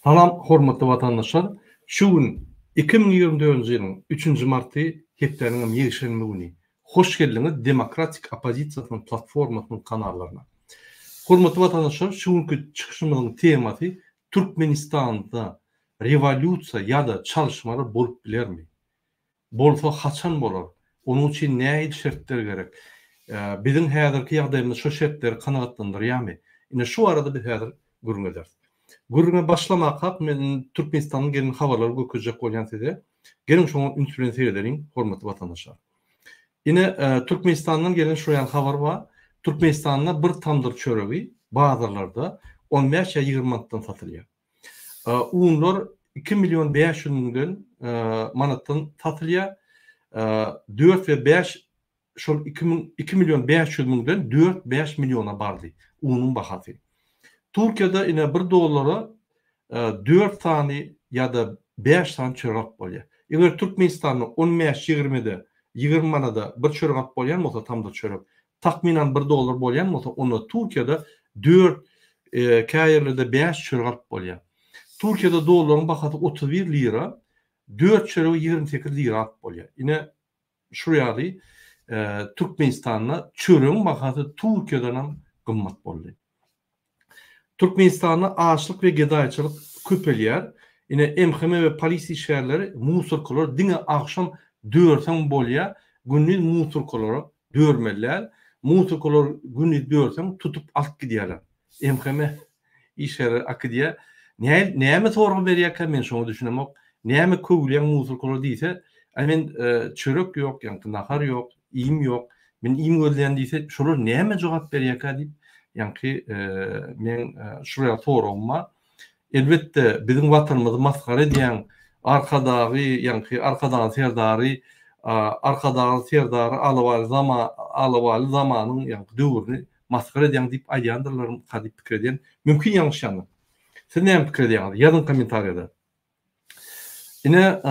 Salam hormatly vatandaşlar. Şu gün 2024 ýylyň 3 marty hepdeniň ýeşilme güni. Hoş geldiňiz Demokratik Opozisiýanyň platformasynyň kanallaryna. Hormatly vatandaşlar, şu günkü çykyşymyzyň temasy Türkmenistanda revolýusiýa ýa-da çalyşmalar bolup bilermi? Bolsa haçan bolar? Onuň üçin näme şertler gerek? Bizim häzirki ýagdaýymyz şu şertleri kanagatlandyrýarmy? Ine şu arada bir häzir görüňler. Guruna başlamak men Türkmenistan'ın gelin haberleri göküzecek olan size. Gelin şunu influencer ederim, hormatly vatandaşlar. Yine Türkmenistan'dan gelin şoyan haber var. Türkmenistan'da bir tandır çöregi bazılarda 15 ya 20 manattan satılıyor. Unlar 2.500.000 manattan satılıyor. 4 ve 5 şu 2.500.000'den 4-5 milyona bardy. Unun bahası. Türkiye'de yine bir dolara 4 tane ya da 5 tane çörek bolýar. Eger Türkmenistan'da 15-20'de 20 manada bir çörek bolýan bolsa tamda çörek takminan 1 dolar bolýan bolsa onu Türkiye'de 4 käýerlerde 5 çörek bolýar. Türkiye'de dolaryň bahasy 31 lira, 4 çörek 28 lira bolýar. Yine şu ýaly Türkmenistan'da çöreğin bahasy Türkiye'den hem gymmat bolýar. Türkmenistan'da açlık ve gedaýçylyk köpelýär. Yine MHM ve polis işgärleri musurkolary diňe akşam dörsem bolýar. Günni musurkolary dörmelär. Musurkolary günni dörsem tutup alyp gidýärler. MHM işgärleri akydýar. Näme sorun berýärkä men şonu düşünemok. Näme köwleýän musurkolary diýse, men çörek ýok, ýa-ni nahar ýok, iýim ýok. Men iýim gözleýän diýse, şolar näme jogap berýärkä diýip yani men şuraya sorumma elbette bizim vatanımızı maskara ediyen arkadan serdari alaval zamanın yani döwrüni maskara ediyen deyip aýdýandylar hadip pikir edýän mümkin ýalňyş ýany. Siz näme pikir edýäňiz? Ýazın kommentariýada. Ine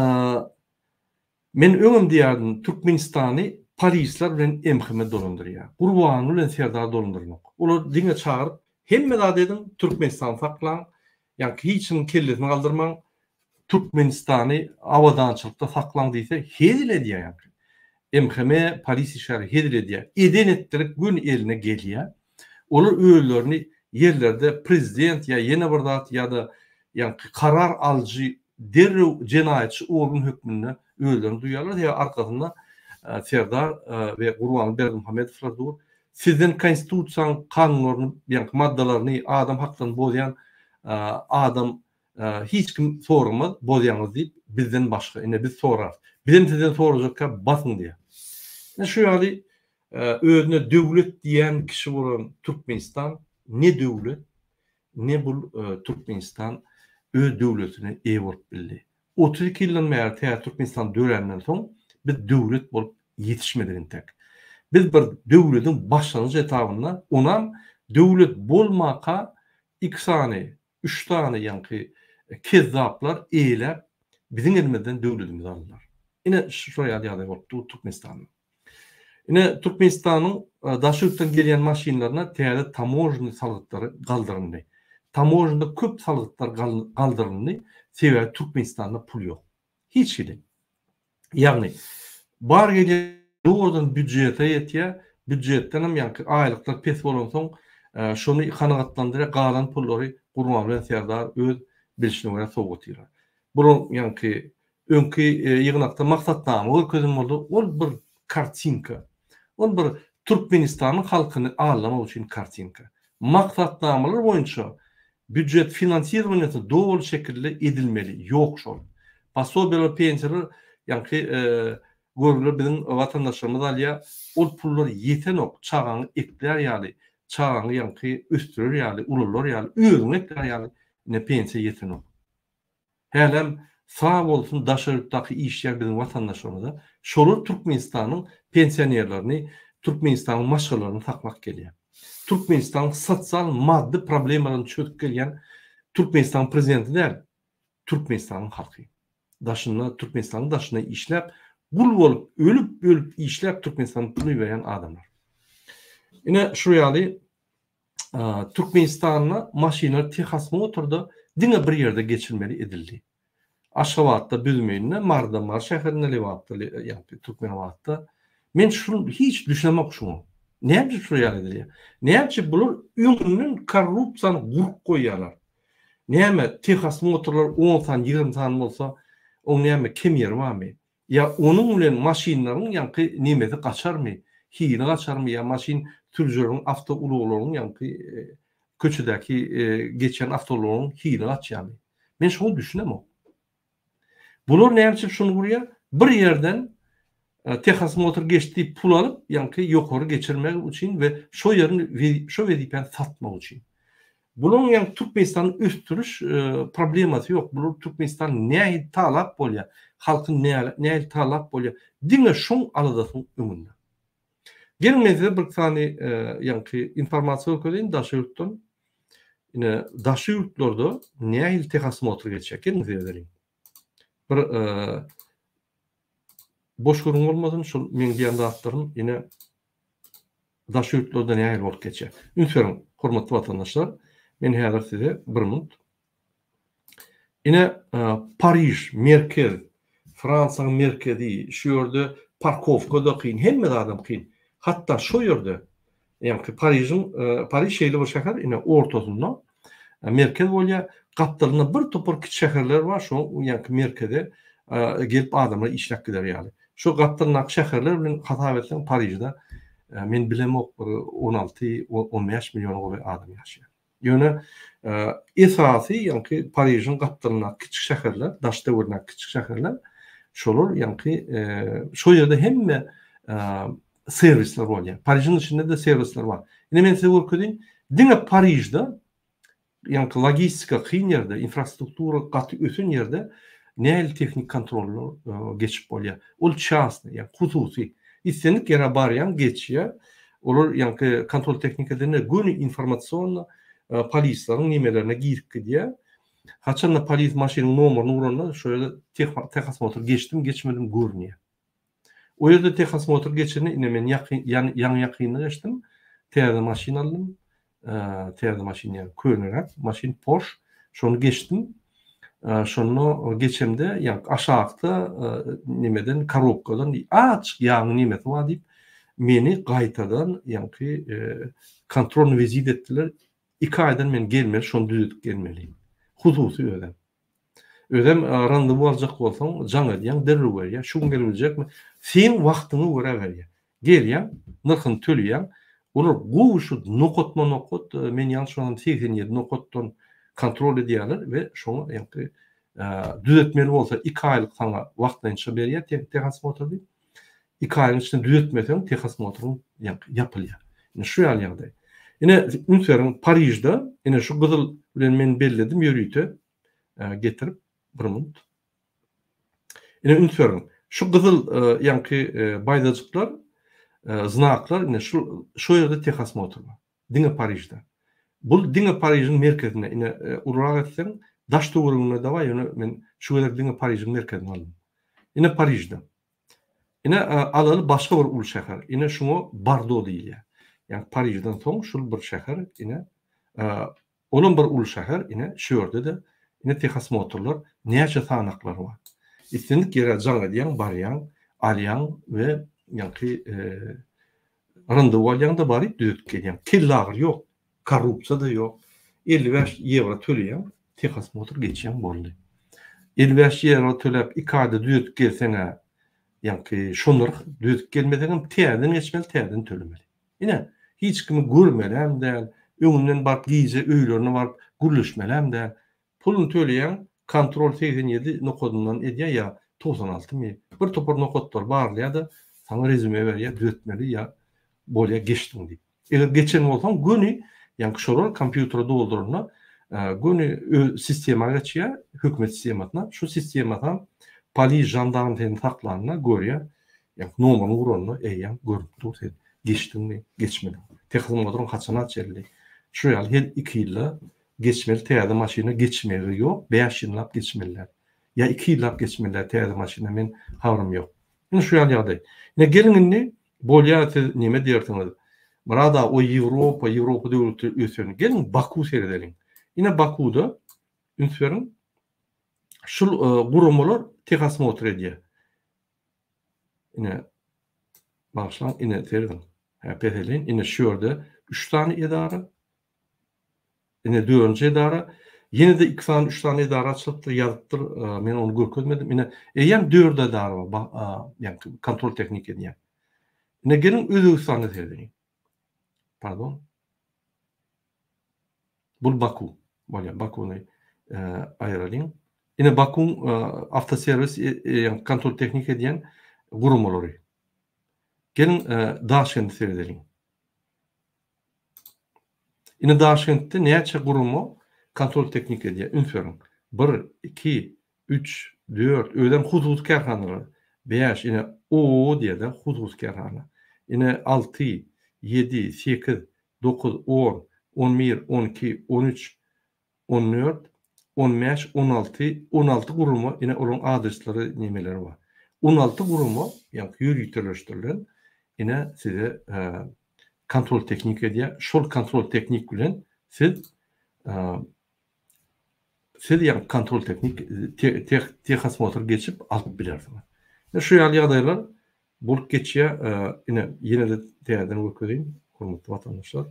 men öňüm diýärdim Türkmenistany polisler bilen MHM dolandırıyor. Gurbany bilen serdar dolandırmak. Olar diňe çağırıp hemme da dedim Türkmenistan saklan. Yani hiçin kellesini kaldırman Türkmenistan'ı avadançılıkta saklan diýse hedil ediyor yani. MHM polis işleri hedil ediyor. Eden ettirip gün eline geliyor. Olar öýlerini yerlerde prezident ya yeni bir zat ya da yani karar alıcı derrew jenaýetçi orgun hökmüne öýlerini duyarlar ya arkasında Serdar ve Gurban Berdimuhamedowlar dur. Sizin konstitusiýaň kanunlaryny, ýa-ni maddalaryny adam haklarını bozýan adam hiç kim sormaz, bozýaňyz diýip bizden başga. Ine biz sorar. Bizim sizden sorajakka basın diýär. Şu ýaly özüne döwlet diýen kişi bolan Türkmenistan ne döwlet, ne bu Türkmenistan öz döwletini eýe bolup bildi. 32 ýyldan beri Türkmenistan döwrenden soň biz döwlet bolup yetişmediğin tek. Biz bir döwletiň başlanıcı etapynda onam döwlet bolmaka 2 tane, 3 tane ýa-ni kezzaplar eýlep biziň elimizden döwletimizi aldylar. Ine şuraya ýaly bolupdy Türkmenistan. Ine Türkmenistanyň daşykdan gelýän maşinalaryna täze tamojny salgytlary galdyryldy. Tamojnda köp salgytlar galdyryldy. Sebäbi Türkmenistanda pul ýok. Hiç ýeli. Ýagny bar gelýän doğrudan büdjete ýetýär. Büdjetden hem ýa-ni aýlyklar pes bolan soň şonu kanagatlandyra galan pullary Gurban bilen Serdar öz bilişine göre soğutylar. Bu ýa-ni öňki ýygnakda maksatnama gözüm boldy. Ol bir kartinka. Ol bir Türkmenistanyň halkyny ağlamak üçin kartinka. Maksatnamalar boýunça büdjet finansiýermeniýeti dogry şekilde edilmeli. Ýok şol. Pasobeler pensiýalar ýa-ni görülür bizim vatandaşlarımız alya ol pullar yetenok çağanı ekler ýaly çağanı ýa-ni üstürür ýaly ulullar ýaly öňe ekler ýaly ne pensiýa yetenok. Helem sağ bolsun daşarykdaky işler bizim vatandaşlarymyza şolar Türkmenistanyň pensionerlerini Türkmenistanyň maşgalaryny takmak gelýär. Türkmenistan sosial maddi problemlaryny çözüp gelýän Türkmenistan prezidenti däl Türkmenistanyň halky. Türkmenistanyň daşyna işläp bul bolup ölüp işläp Türkmenistan puly berýän adamlar. Ine şu ýaly Türkmenistan'a maşinler Texas motorda Diňe bir ýerde geçirmeli edildi. Aşgabatda Büzmeýinde, Mardamar şäherinde, Liwatda, ýa-ni Türkmenwatda. Men şunu hiç düşünemek şunu. Näme şu ýaly edilýär? Näme bular öňünden korrupsiýany gurup goýýarlar? Näme Texas motorlar 10 san 20 san bolsa, o näme kim ýeri barmy? Ya onun bilen maşinlaryň ýa-ni nimeti gaçarmy? Hili gaçarmy? Ya maşin sürüjüleriniň avtouluglaryň ýa-ni köçedäki geçen avtolaryň hili gaçýarmy? Men şunu düşünemem. Bular näme şunu buraya bir ýerden Texas motor geçti pul alıp ýa-ni ýokary geçirmek üçin we şo ýerini şo wezipeni satmak üçin. Bunun ýa-ni Türkmenistanyň üstürüş problemasy ýok. Bular Türkmenistan näme talap bolýar? Halkyň näme talap bolýar? Diňe şoň aladasyň öňünde. Gelmezde bir tane ýa-ni informasiýa ökülen daşyurtdan. Ine daşyurtlarda näme Texas motor geçýär? Gelmezde bir boş görün olmadan şol men diýende atlarym ine daşyurtlarda näme bolup geçýär. Ünsürüm, hormatly watandaşlar, men häzir size bir minut. Ine Parиж merkez, Fransaň merkezi, şu ýerde parkowkada kyn, hemme adam kyn. Hatta şu ýerde, ýa-ni Parиж şeýle bir şäher, ine ortasynda merkez bolýar. Gapdalyna bir topar kiçik şäherler bar, şo ýa-ni merkeze gelip adamlar işläp gider ýaly. Şu gapdalyna şäherler bilen hasap etsen Parijde men bilemok 16-15 milyon adam ýaşaýar. Ýöne esasy ýa-ni Parijiň gapdalyna kiçik şäherler, daş döwrüne kiçik şäherler, şolar ýa-ni şo ýerde hemme serwisler bolýar. Parijiň içinde de serwisler bar. Ine men size görkezdiň, diňe Parijde ýa-ni logistika kyn ýerde, infrastruktura gaty ösün ýerde näil teknik kontroller geçip bolýar. Ol şahsy, ýa-ni hususy. İstenlik ýere barýan geçýär. Olar ýa-ni kontrol teknikalarına göni informasiýony polislaryň nimelerine girip gidýär. Haçanda polis maşynyň nomeryny uranlar, şöyle Texas motor geçdim, geçmedim görnýär. O ýerde Texas motor geçirni ine men ýaňy geçdim. Täze maşyna aldym. Täze maşyn ýa-ni könerek maşyn Porsche. Şonu geçdim. Şonu geçemde ýa-ni aşagda nimeden korobkadan aç ýaňy nimet bar diýip meni gaýtadan ýa-ni kontrol vezit etdiler. 2 aýdan men gelmeli, şonu düzütip gelmeliyim. Hususy ödem. Ödem randevu aljak bolsaň, jaň edýän derrü berýär. Şu gün gelebilecekmi? Sen wagtyny görä berýär. Gelýän, nyrkyny төлýän. Olar goşu nokot men ýalşyňam 87 nokotdan kontrol edýärler we şoňa ýa-ni düzetmeli bolsa 2 aýlyk saňa wagtynça berýär Texas motor diýip. 2 aýyň içinde düzetmeseň Texas motoruň ýapylýar. Şu ýaly. Ine ünsürüm Parijde, ine şu gyzyl bilen men belledim ýörüýte getirip bir minut. Ine ünsürüm şu gyzyl ýa-ni baýdajyklar, znaklar ine şu ýerde Texas motor bar. Diňe Parijde. Bul diňe Parijiň merkezine ine urak etseň, daş döwrüne de bar, ýöne men şu ýerde diňe Parijiň merkezine aldym. Ine Parijde. Ine alaly başga bir ul şäher. Ine şoňa Bordeaux diýilýär. Yani Parijden soň şul bir şäher ine onun bir ul şäher ine şu ýerde de ine Texas motorlar näçe sanaklary bar. İstendik ýere jaň edýän, barýan, alýan we ýa-ni randewu alýan da baryp düzütip gelýän. Killagyr ýok, korrupsiýa da ýok. 55 euro төлýän Texas motor geçýän boldy. 55 euro төлep 2 aýda düzütip gelseňä ýa-ni şonur düzütip gelmediň täzeden geçmeli, täzeden tölemeli. Ine hiç kimi görmelem de, öňünden barp giýje öýlerine barp gürleşmelem de, pulunu töleýän kontrol 87 nokodundan edýär ýa 96 mi? Bir topar nokotlar barlýar da saňa rezüme berýär, düzetmeli ýa bolýa geçdim diýip. Eger geçen bolsaň göni ýa-ni şolar kompýutere doldurna, göni sistema geçýär, hökümet sistematyna, şu sistemadan polis, jandarm taklaryna görýär, ýa nomeryny uranna eýän görüp durýar. Geçdim mi? Geçmedim. Texas motorun haçana çeldi. Şu ýaly her 2 ýylla geçmeli, täze maşyna geçmeli ýok, 5 ýyllap geçmeliler. Ya 2 ýyllap geçmeliler täze maşyna, men habarym ýok. Ine şu ýaly ýagdaý. Ine gelindi bolýar nime diýertiňiz. Burada o Ýewropa döwleti öseni gelin Baku seredeliň. Ine Bakuda Ünsüyorum. Şul gurumlar tehasmotr edýär. Ine başlan ine terdim. Petelin ine şurada 3 tane idara. Ine 4. idara. Yine de 2 tane 3 tane idara açypdyr, ýazypdyr. Men onu görkezmedim. Ine eýem 4 idara bar. Ýani kontrol teknik edýär. Ine gelin Özbegistanda terdim. Pardon. Bul Baku. Bolýar Bakuny aýralyň. Ine Bakuň avtoservis ýani kontrol teknik edýän gurumlary. Gelin Daşkentde seyredeliň. Ine Daşkentde näçe gurumy kontrol teknik edýär. Ünsüyorum. 1, 2, 3, 4 öýden huzur kärhanalary. 5 ine o diýede huzur kärhana. Ine 6, 7, 8, 9, 10, 11, 12, 13, 14, 15, 16 gurumy ine olaryň adreslary nimeleri bar. 16 gurumy ýani ýürütülýän ine size kontrol teknik edýär. Şol kontrol teknik bilen siz ýani kontrol teknik tehasmotr geçip alyp bilersiňiz. Şu ýaly bulup geçýär. Ine de täzeden öküdýin, hormatly watandaşlar.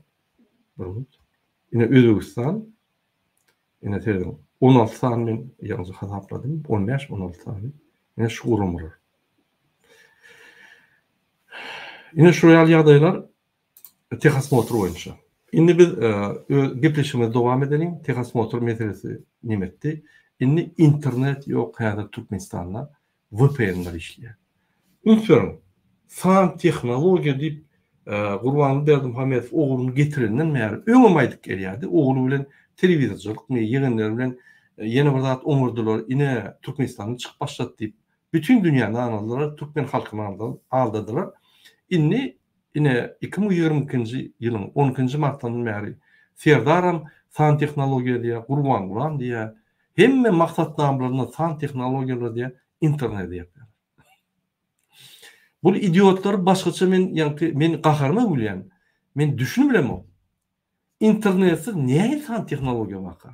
Ine Özbegistan ine terdim. 16 sany men ýalňyz hasapladym. 15, 16 sany. Ine şu gurumlar. Ine şu ýaly tehasmotr boýunça. Indi biz gepleşigimize dowam edelim. Tehasmotr meselesi nimetdi. Indi internet ýok häzir Türkmenistanda VPN'ler işleýär. Ünsüyorum. San tehnologiýa diýip Gurbany Berdimuhammedow oğluny getirenden märi öňemeýdik gelýärdi. Oğlu bilen telewizorçylyk, ýegenler bilen ýene bir zat oňurdular. Ine Türkmenistanyň çykyp başlady diýip bütün dünýäni analylar, Türkmen halkyny aldadylar. Indi ine 2022-nji ýylyň 12-nji martdan bäri serdaram san tehnologiýa diýip Gurban Gulam diýip hemme maksatnamalaryna san tehnologiýalar diýip internet diýip. Bu idiotlar başgaça men gaharma bilýän. Men düşünmem o. İnternetsiz näme san tehnologiýa bakar?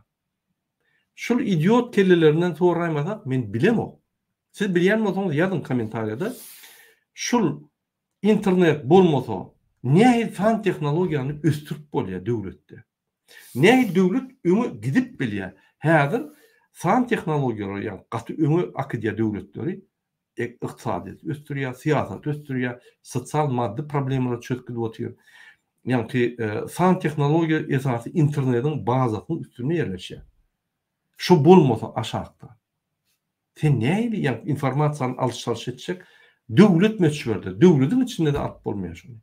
Şol idiot kellelerinden soraýmasak men bilem o. Siz bilýän bolsaňyz ýazyn kommentariýada. Şol internet bolmasa näme san tehnologiýany östürip bolýar döwletde? Näme döwlet öňe gidip bilýär? Häzir san tehnologiýalar ýani gaty öňe akydýar döwletleri iqtisadiyet östürýär, siyasat östürýär, sosial maddi problemler çöküp oturuyor. Yani san tehnologiýa esasy internetiň bazasynyň üstüne ýerleşýär. Şu bolmasa aşağıda. Sen näme ýani informasiýany alýş etjek? Döwlet meçherde, döwletiň içinde de at bolmaýar şunu.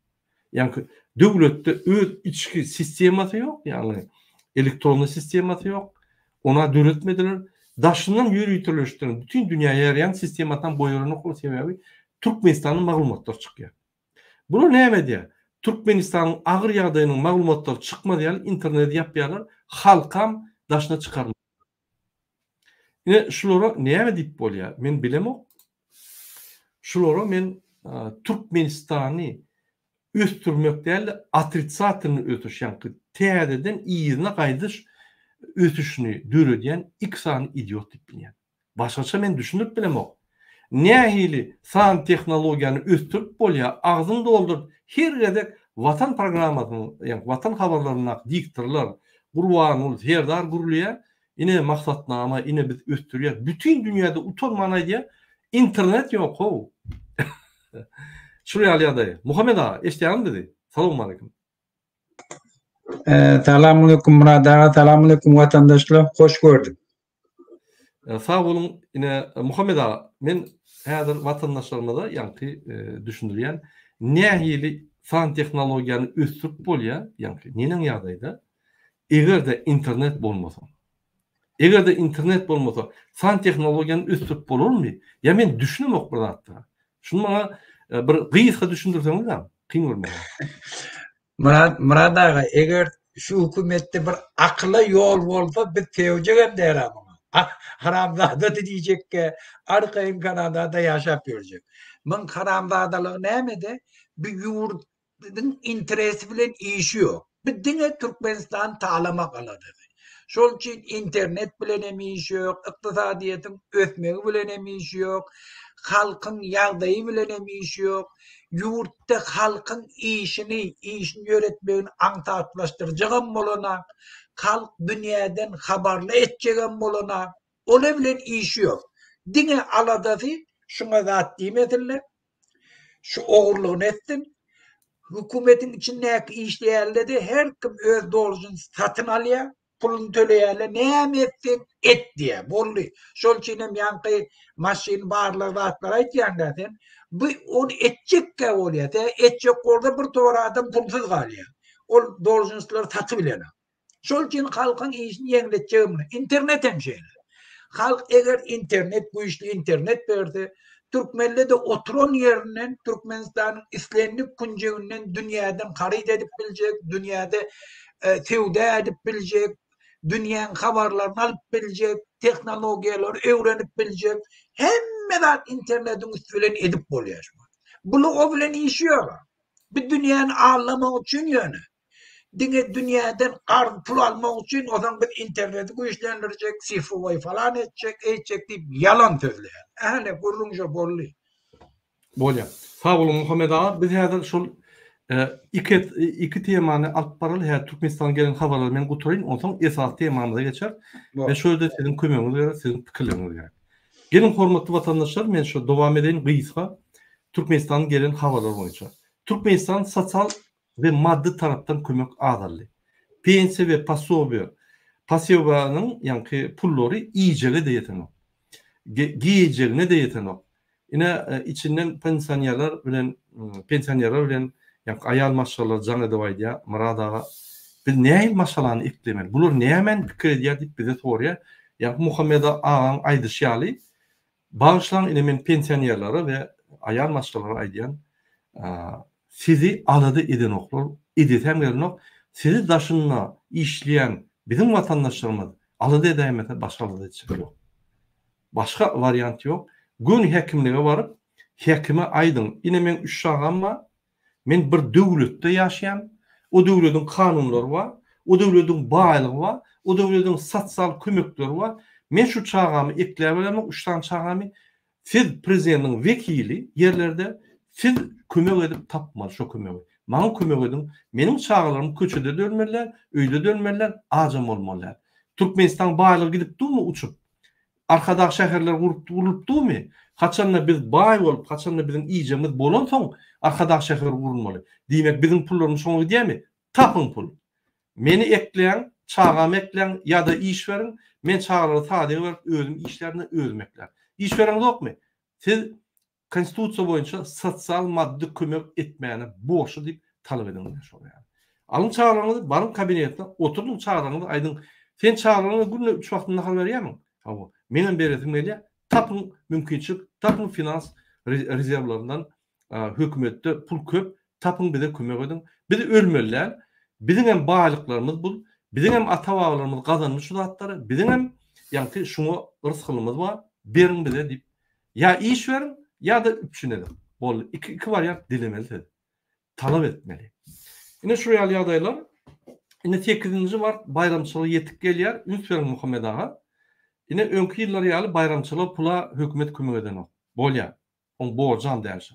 Yani döwletde öz içki sistemasy ýok, yani elektronly sistemasy ýok. Ona döretmediler. Daşından ýürütülýän bütün dünýäye ýarayan sistematan boýuruny ol sebebi Türkmenistanyň maglumatlar çykýar. Bunu näme diýär? Türkmenistanyň agyr ýagdaýynyň maglumatlary çykmady ýaly internet ýapýarlar, halkam daşna çykarmaz. Ine şulara näme diýip bolýar? Men bilemok. Şulara men Türkmenistany östürmek däl, atrisatyny ötüşýän, täzeden iyine gaýdyş ötüşünü dürüdýän iki sany idiot diýip bilýän. Başgaça men düşünüp bilemok. Nähili san tehnologiýany östürip bolýar, agzyny doldurup her gedek watan programasyny, ýani watan habarlaryna diktorlar, Gurban herdar gurulýar. Ine maksatnama, ine biz östürýär. Bütün dünýäde utanmana diýär. İnternet ýok ho. Şuraya ýaly Muhammed ağa, eşdýärmi dedi. Salamu aleykum. Selamünaleyküm Murat ağa, selamünaleyküm vatandaşlar. Hoş gördük. Sağ olun. Ine Muhammed ağa, men häzir vatandaşlaryma da ýani düşündirýän nähili san tehnologiýany östürip bolýar, ýani nenen ýagdaýda egerde internet bolmasa. Egerde internet bolmasa san tehnologiýany östürip bolarmy? Ya men düşünmek bir zatda. Şunu bana bir gysga düşündirseňiz, kyn bolmaly. Murat ağa, eger şu hükümette bir akla yol bolsa biz tewjegem derem. Haramzada diýjek ki arkayın Kanada'da yaşap ýörjek. Men haramzadalyk näme-de? Bir ýurtyň interesi bilen işi ýok. Bir diňe Türkmenistan taýlamak alady. Şol üçin internet bilen hem iş yok, ykdysadiýetin ösmegi bilen hem iş yok, halkın ýagdaýy bilen hem iş yok. Ýurtda halkın işini ýöretmegini aňtatlaşdyrjagam bolana, halk dünýäden habarly etjegem bolana, ola bilen iş yok. Diňe aladasy şuňa zat diýmesinler. Şu ogurlugyny etdin. Hükümetin içindäki işleýärleri her kim öz dorjyny satyn alýar, pulunu töleýärler, näme etsin et diýär. Boldy. Şol üçin hem ýanky maşyn barlar zatlar aýtýanda sen bu onu etjekkä bolýar. Etjek orada bir tora adam pulsuz galýar. Ol dorjynylar satyp bilen. Şol üçin halkyň işini ýeňletjegim internet hem şeýle. Halk eger internet bu işli internet berdi, Türkmenle de oturan yerinden Türkmenistan'ın islenlik kunceğinden dünyadan karit edip bilecek, dünyada sevda edip bilecek, dünyanın haberlerini alıp bilecek, teknolojiyalar öğrenip bilecek. Hemmeler internetin üstülen edip boluyor. Bunu o bilen işi yok. Bir dünyanın ağlamak için yani. Dünyadan pul almak için o zaman bir interneti güçlendirecek, sifri falan edecek deyip yalan sözler. Öyle kurulunca bollu. Bolya. Sağ olun Muhammed ağa. Biz häzir şol iki temany alyp baraly. Türkmenistan gelen habarlar men guturayın. Ondan esas temamyza geçer. Ve şöyle sizin kömeğiniz, sizin pikirleriniz. Gelin hormatly vatandaşlar, men şu dowam edeň gysga Türkmenistan gelen habarlar boýunça. Türkmenistan sosyal ve maddi taraftan kömek ağırlı. Pensiya ve pasiyobanyň ýanky pullary iyicege de ýetenok. Giyeceğine de ýetenok. Ine içinden pensionerler bilen ýanky aýal maşallar Can Edebaýdy, Murad ağa biz näme maşalany eklemeli? Bular nämen pikir edýär diýip bize soraýar. Ýanky Muhammed ağaň aýdyşýaly bağışlan ine men pensionerlere ve aýal maşallara aýdýan sizi aladı eden oklar, edetsem gelin sizi daşınla işleyen bizim vatandaşlarımız aladı edemete başka aladı edecek yok. Başka varyant yok. Gün hekimliğe varıp hekime aydın. Yine men 3 şagam var. Men bir döwletde yaşayan, o döwletin kanunları var, o döwletin baýlygy var, o döwletin sosial kömekleri var. Men şu çağamı ekleýär bilemem, 3 tane çağamı siz prezidentiň vekili yerlerde siz kömek edip tapmaly şu kömegi. Maňa kömek edin. Meniň çağlarym köçede dönmeler, öýde dönmeler, ajam bolmalylar. Türkmenistan baýlygy gidip durmy uçup? Arkadaş şäherler gurup durmy? Haçanla biz baý bolup, haçanla bizim iyijemiz bolan soň arkadaş şäher gurulmaly. Diýmek bizim pullarymyz şoňa gidýärmi? Tapın pul. Meni ekleýän, çağam ekleýän ýa-da iş berin, men çağlary taýdan berip özüm işlerini özmekler. İş beriň ýokmy? Siz konstitusiýa boýunça sosial maddi kömek etmäni boşu diýip talap edinler şol ýa. Alyň çağlaryňyzy baryň kabinetde oturdyň çağlaryňyzy aýdyň. Sen çağlaryňyzy günde 3 wagtynda hal berýärmi? Hawa. Menen beretim gelýär. Tapyň mümkinçilik, tapyň finans rezerwlaryndan hökümetde pul köp, tapyň bize kömek edin. Biz ölmeler, bizim hem baýlyklarymyz bul, bizim hem ata-babalarymyz gazanmış zatlary, bizim hem ýanky şuňa rızkylymyz bar, berin bize diýip ýa iş berin ya da üçünelim. Bol iki varyant dilemeli. Talap etmeli. Yine şu real ýagdaýlar. Yine 8-nji var bayramçylyk ýetip gelýär. Ünsüren Muhammed ağa. Yine öňkü ýyllar ýaly bayramçylyk pula hökümet kömek eden o. Bolýar. On borjan dälşä.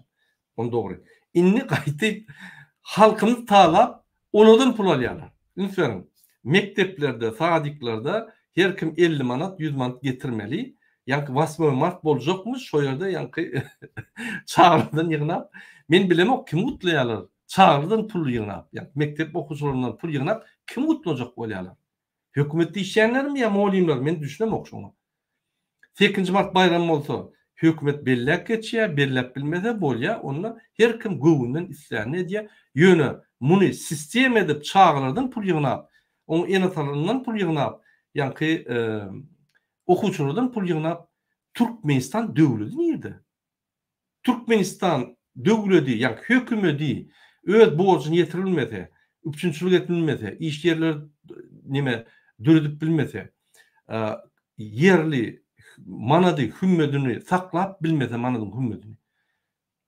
On dogry. Inni gaýtyp halkymyz talap onudan pul alýarlar. Ünsüren mekteplerde, sadiklerde her kim 50 manat, 100 manat getirmeli. Ýanky 8 mart boljakmy şo ýerde ýanky çağrıdan ýygnap men bilemok kim gutlaýarlar çağrıdan pul ýygnap ýa mektep okuwçylaryndan pul ýygnap kim gutlajak bolýarlar hökümetde işleýänlermi ýa molimler men düşünemok şoňa 8 mart bayramy bolsa hökümet bellek geçýär bellep bilmese bolýar onda her kim göwünden isleýän edýär ýöne muny sistem edip çağrılardan pul ýygnap oň enatalарынан pul ýygnap ýanky okuwçylardan pul ýygnap Türkmenistan döwleti nerede? Türkmenistan döwleti ýa hökümeti öz borjyny ýetirilmese, üçünçülük etmese, iş yerleri nime döredip bilmese, yerli manady hümmedini saklap bilmese manadyň hümmedini.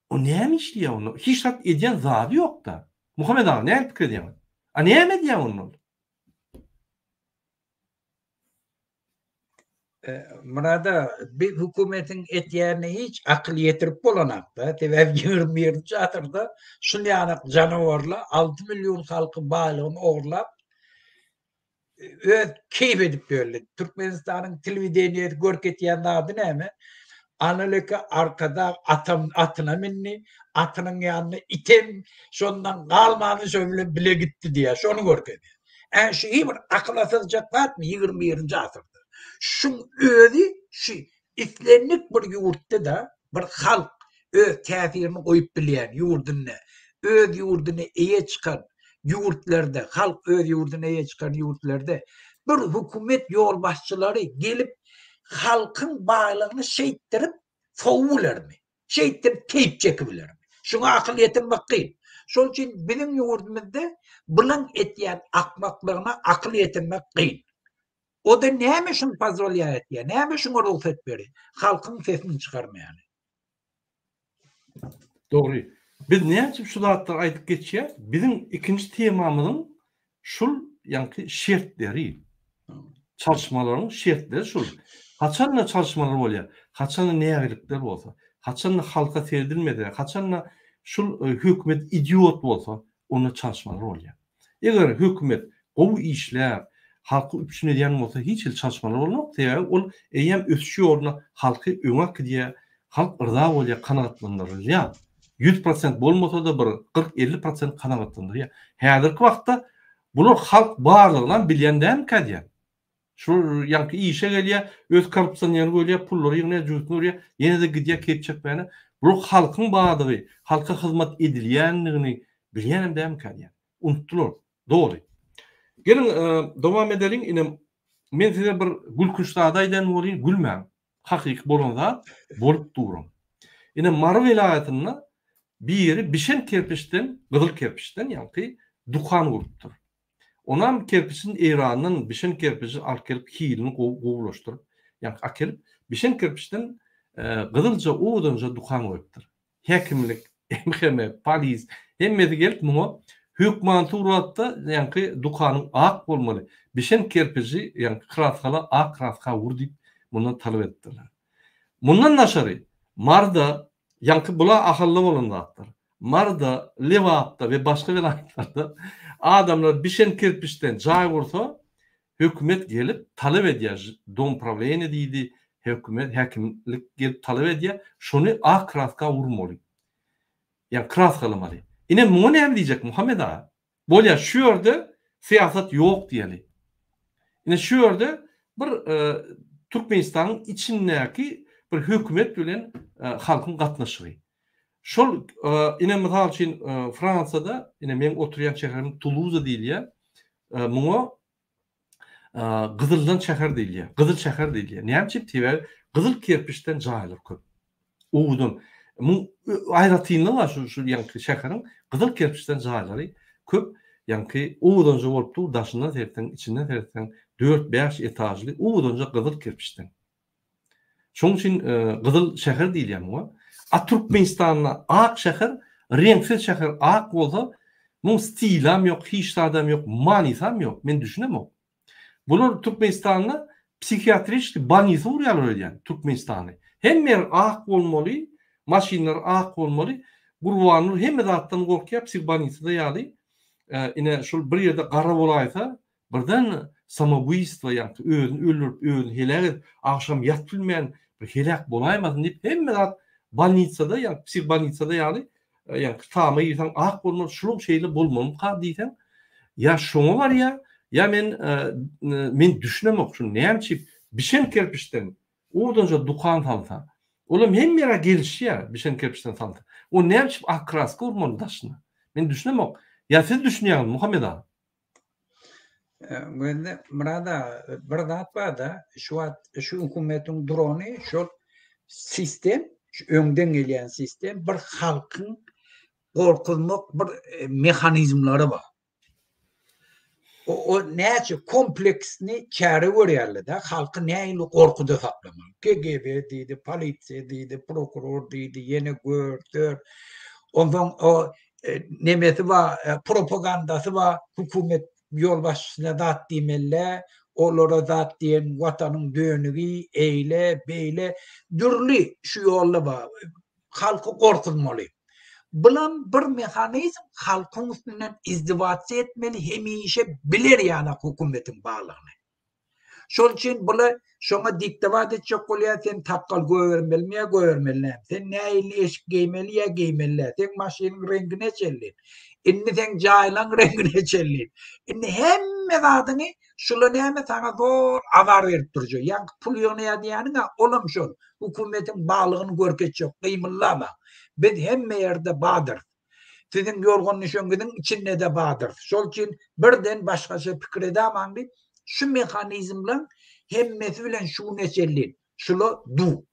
O näme işliýär onu? Hiç şart edýän zady ýok da. Muhammed ağa näme pikir edýär? A näme edýär onu? Murada bir hükümetin etiyerine hiç akıl yetirip bolanakta. Tebep 20 atırda şunyanak canavarla 6 milyon halkı bağlığını oğurlap keyif edip böyle. Türkmenistan'ın televideniyeti görketiyen adı ne mi? Analıka arkada atına minni, atının yanına item, şondan kalmanı şöyle bile gitti diye. Şonu görketiyor. Şeyi bir akıl atılacaklar mı? 21. asırda. Şun ödü şu iflenlik bir yurtta da bir halk öz tesirini koyup bilen yurduna öz yurduna eye çıkan yurtlarda halk öz yurduna eye çıkan yurtlarda bir hükümet yol başçıları gelip halkın bağlığını şeyittirip soğular mı? Şeyittirip teyip çekibiler mi? Şuna akıl yetirmek değil. Şol için bizim yurdumuzda bulan etiyen akmaklığına akıl yetirmek değil. O da neyme şun pazrolya etiyen, neyme şun ruhsat beri. Halkın sesini çıkarmayan. Doğru. Biz ne yapıp şu dağıtlar aydık geçiyor? Bizim ikinci temamızın şul yankı şertleri. Çalışmaların şertleri şul. Kaçanla çalışmalar oluyor. Kaçanla ne ayrılıklar olsa. Kaçanla halka seyredilmedi. Kaçanla şul hükümet idiot olsa onunla çalışmalar oluyor. Eğer hükümet o işler halkı üpsün ediyen olsa hiç çalışmalar olmaz. Yani o eyyem ösüyoruna halkı öňe diye halk ırza oluyor, kanatlandırır ya. 100% bolmasa da bir 40-50% kanatlandırır ya. Häzirki wagtda bular halk barlygyndan bilýändäm kadýa. Şu ýanky işe gelýär, öz korrupsiýanyny görýär, pullary ýyňa jüýtnür ýa, ýene de gidýär ketjek bäne. Bu halkyň badygy, halka hyzmat edilýänligini bilýändäm kadýa. Unutdular. Dogry. Gelin dowam edelim. Inem men size bir gülküşlerde aýdan bolýan, gülmän. Hakyky bolanda bolup durum. Inem Mar vilayatyna bir yeri Bişen kerpiçten, Gyzyl kerpiçten ýanky dukan gurupdyr. Onam kerpiçin Eýranyň Bişen kerpiçi alkelip hilini gowulaşdyryp, ýanky akelip Bişen kerpiçten Gyzylja oğudunja dukan gurupdyr. Häkimlik, emheme, polis, hemmeti gelip muňa hükmantı uğratda ýanky dukanyň ak bolmaly. Bişen kerpiçi ýanky kraskala ak kraska vur diýip mundan talap etdiler. Mundan naşary Marda ýanky bula ahylly bolandaktır. Marda, Lewapda we başga vilayatlarda adamlar Bişen kerpiçten jaý bolsa hökümet gelip talap edýär. Dom правление diýdi, hökümet häkimlik gelip talap edýär. Şonu ak kraska vurmaly. Yani kraskalamaly. Ine muňa näme diýjek Muhammed ağa? Bolýar şu ýerde siýasat ýok diýeli. Ine şu ýerde bir Türkmenistanyň içindäki bir hökümet bilen halkyň gatnaşygy. Şol ine mysal üçin Fransada ine men oturýan şäherim Toulouse diýilýär. Muňa Gyzyldan şäher diýilýär. Gyzyl şäher diýilýär. Näme üçin diýär? Gyzyl kerpiçten jaýlar köp. Oğudun. Aýratynly var şu ýanky şäheriň Gyzyl kerpiçten jaýlary köp ýanky oğudunja bolup dur, daşyndan terten, içinden terten 4-5 etajly oğudunja Gyzyl kerpiçten. Şoň üçin Gyzyl şäher diýilýär muňa. Türkmenistanyň ak şäher, reňsiz şäher ak bolsa, muň stilam ýok, hiç adam ýok, manysam ýok. Men düşünemok. Bular Türkmenistanyň psikiatrik banysy urýarlar diýen Türkmenistany. Hemme ak bolmaly, maşinler ak bolmaly. Gurbanlar hemme zatdan gorkýar, psihbanysyda ýaly. Ine şol bir ýerde gara bolaýsa, birden samobuystva ýa-da özüni öldürüp, özüni helak akşam ýat bilmeýän bir helak bolaýmasyn diýip hemme zat balnitsada ýa psihbanysyda ýaly. Ýa tama ýerden ak bolmaly, şol şeýle bolmaly diýsen. Ya şoňa bar ya men düşünemok şu näme Bişen kerpiçten oğudunja dukan salsa. Olam hem ýere gelişýär Bişen kerpiçten salsa. O näme ak kraska urmaly daşyna. Men düşünemok. Ya siz düşünýäňiz Muhammed ağa? Güende Murada bir zat bar da şu hökümetiň durany şol sistem, şu öňden gelýän sistem bir halkyň gorkulmak bir mehanizmlary bar. O näçe kompleksni çäre görýärler da halky näýli gorkuda saklamaly. KGB diýdi, polisiýa diýdi, prokuror diýdi, ýene gördür. Ondan o nemeti bar, propagandasy bar, hökümet yol başçısına zat diýmelle, olara zat diýen watanın dönügi, eyle, beyle, dürli şu yolla ba, halky gorkutmaly. Bulan bir mehanizm halkyň üstünden izdivat etmeli, hemişe bilir ýani hökümetin baglygyny. Şol üçin bula şoňa diktabat etjek bolýar, sen takkal göwermelmi, göwermeli. Sen näýli eşik giýmeli ýa giýmeli. Sen maşynyň rengine çelli. Inni sen jaýlaň rengine çelli. Inni hemme zadyny şular näme saňa zor awar berip durjak. Ýa pul ýöne diýäniňe olam şol. Hökümetin baglygyny görkezjek, gymyllama. Biz hemme ýerde badyr. Sizin yorgun nişöngüdün içinde de badır. Şol için birden başkaça pikir edemem. Şu mekanizmle hemmesi bilen şu neçelli. Şulo du.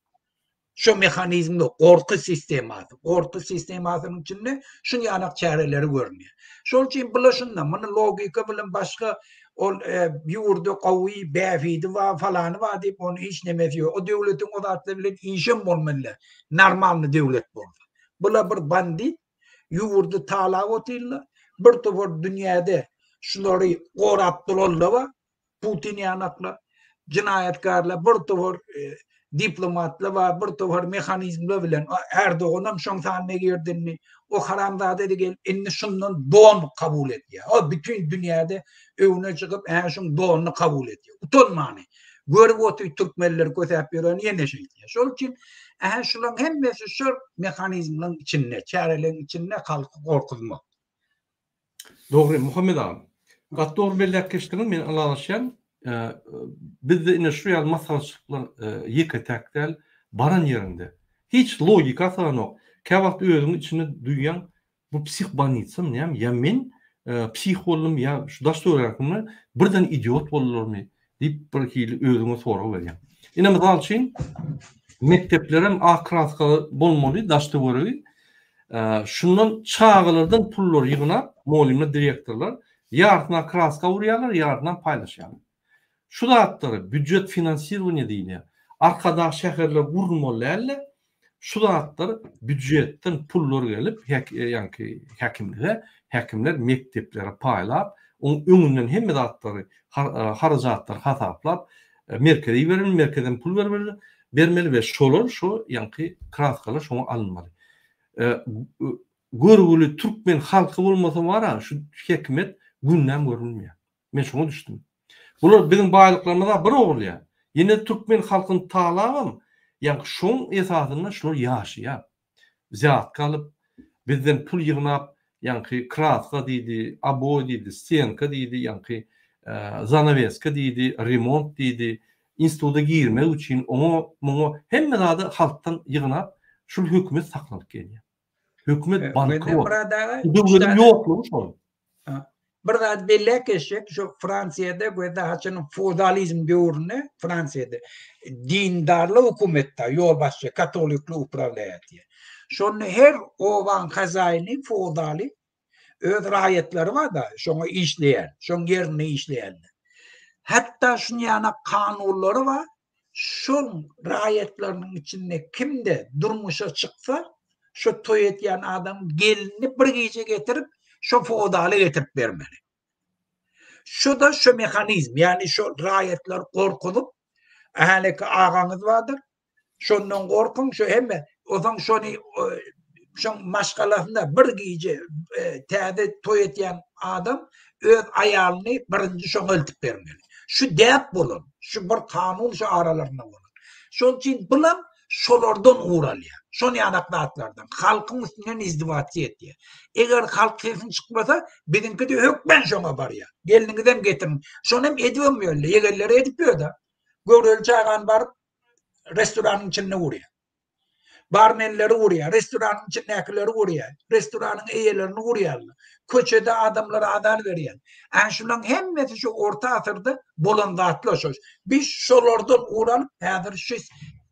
Şu mekanizmde korku sisteması. Korku sistemasının içinde şun yanak çareleri görünüyor. Şol için bulaşından bunu logika bilen başka yurdu kavi, befidi va falanı va deyip onu hiç nemesi yok. O devletin o zatlı bilen inşim olmalı. Normalni devlet bu. Bula bir bandit yurdu tala otilla. Bir topor dünyada şunları qorap dururlar. Putin yanakla, cinayetkarla, bir topor diplomatla va bir topor mekanizmla bilen Erdoğan'ın şoň sanne girdinni. O haramzade degel inni şundan doğan kabul etýär. O bütün dünyada öwüne çykyp şoň doğanny kabul etýär. Utanmany. Görüp otuy türkmenler kötäp ýören ýene şey. Şol üçün şulan hemmesi şu mekanizmlaryň içinde, çärelerin içinde halky gorkutmak. Doğru Muhammed ağa. Gattor belläkeşdigin men anlaşýan bizde ine şu ýaly maslahatçylar ýeke täkdel baran ýerinde. Hiç logika sanok. Käwagt özüň içinde duýan bu psihbanitsa näme? Ya men psihologum ya şu daş sorarakmy birden idiot bolurmy diýip bir hili özüňe sorag berýär. Ine mysal üçin mekteplerim akraskaly bolmaly, daşdy boragy. Şundan çağılardan pullar ýygnap, molimler, direktorlar ýartına kraska urýarlar, ýartına paýlaşýarlar. Şu zatları büdjet finansirowany diýilýär. Arkada şäherler gurulmaly, şu zatlar büdjetden pullar gelip, ýa-ni häkimler mekteplere paýlap, onuň öňünden hemme zatlary harajatlar hasaplap, merkeze berilmeli, merkezden pul bermeli we şolar şu ýa-ni kraskalar şoňa alınmaly. Görgülü Türkmen halkı bolmasa bara şu häkimet gündem görülmýär. Men şoňa düşdüm. Bular bizim baýlyklarymyza bir ogulýar. Ýene Türkmen halkyny taýlabam, ýa-ni şoň esasyna şular ýaşaýar. Zat kalıp bizden pul ýygnap, ýa-ni kraska diýdi, abo diýdi, stenka diýdi, ýa-ni zanaveska diýdi, remont diýdi, instituta girmek üçin onu hemme zady halkdan ýygnap şol hökümet saklaryp gelýär. Hökümet bankrot. Döwletin ýoklugy şol. Bir zat belläkeşek şu Fransiýada göýde haçynyň feodalizm döwrüne Fransiýada dindarly hökümetde ýol başçy katolikly upravlaýatdy. Şonu her owan hazaýny feodaly öz raýatlary bar da şoňa işleýär, şoň ýerine işleýär. Hatta şunyana kanunlary bar. Şol raýatlarynyň içinde kimde durmuşa çyksa şu toý etýän adam gelinini bir gece getirip şu feodaly getirip bermeli. Şu da şu mekanizm, yani şu raýatlar gorkunup ählik agaňyz bardyr. Şondan gorkun, şu hemme ozaň şonu şoň maşgalasynda bir gece täze toý etýän adam öz aýalyny birinji şoňa eltip bermeli. Şu däp bolun, şu bir kanun şu aralarında bolun. Şol üçin bilen şolardan uğralýar. Şonu ýanaklatlardan halkyň üstünden izdivat etýär. Eger halk kesin çykmasa, bizinki de hökmen şoňa barýar. Geliniňizden getirin. Şonu hem edýärmi? Yegerleri edip ýörda. Görel çaýgan bar restoranyň içinde urýar. Barmenleri urýar, restoranyň içindekileri urýar, restoranyň eýelerini urýarlar. Köçede adamlara adar berýär. Şulan hemmesi şu orta asyrda bolan zatlar şoş. Biz şolardan uğralyp häzir şu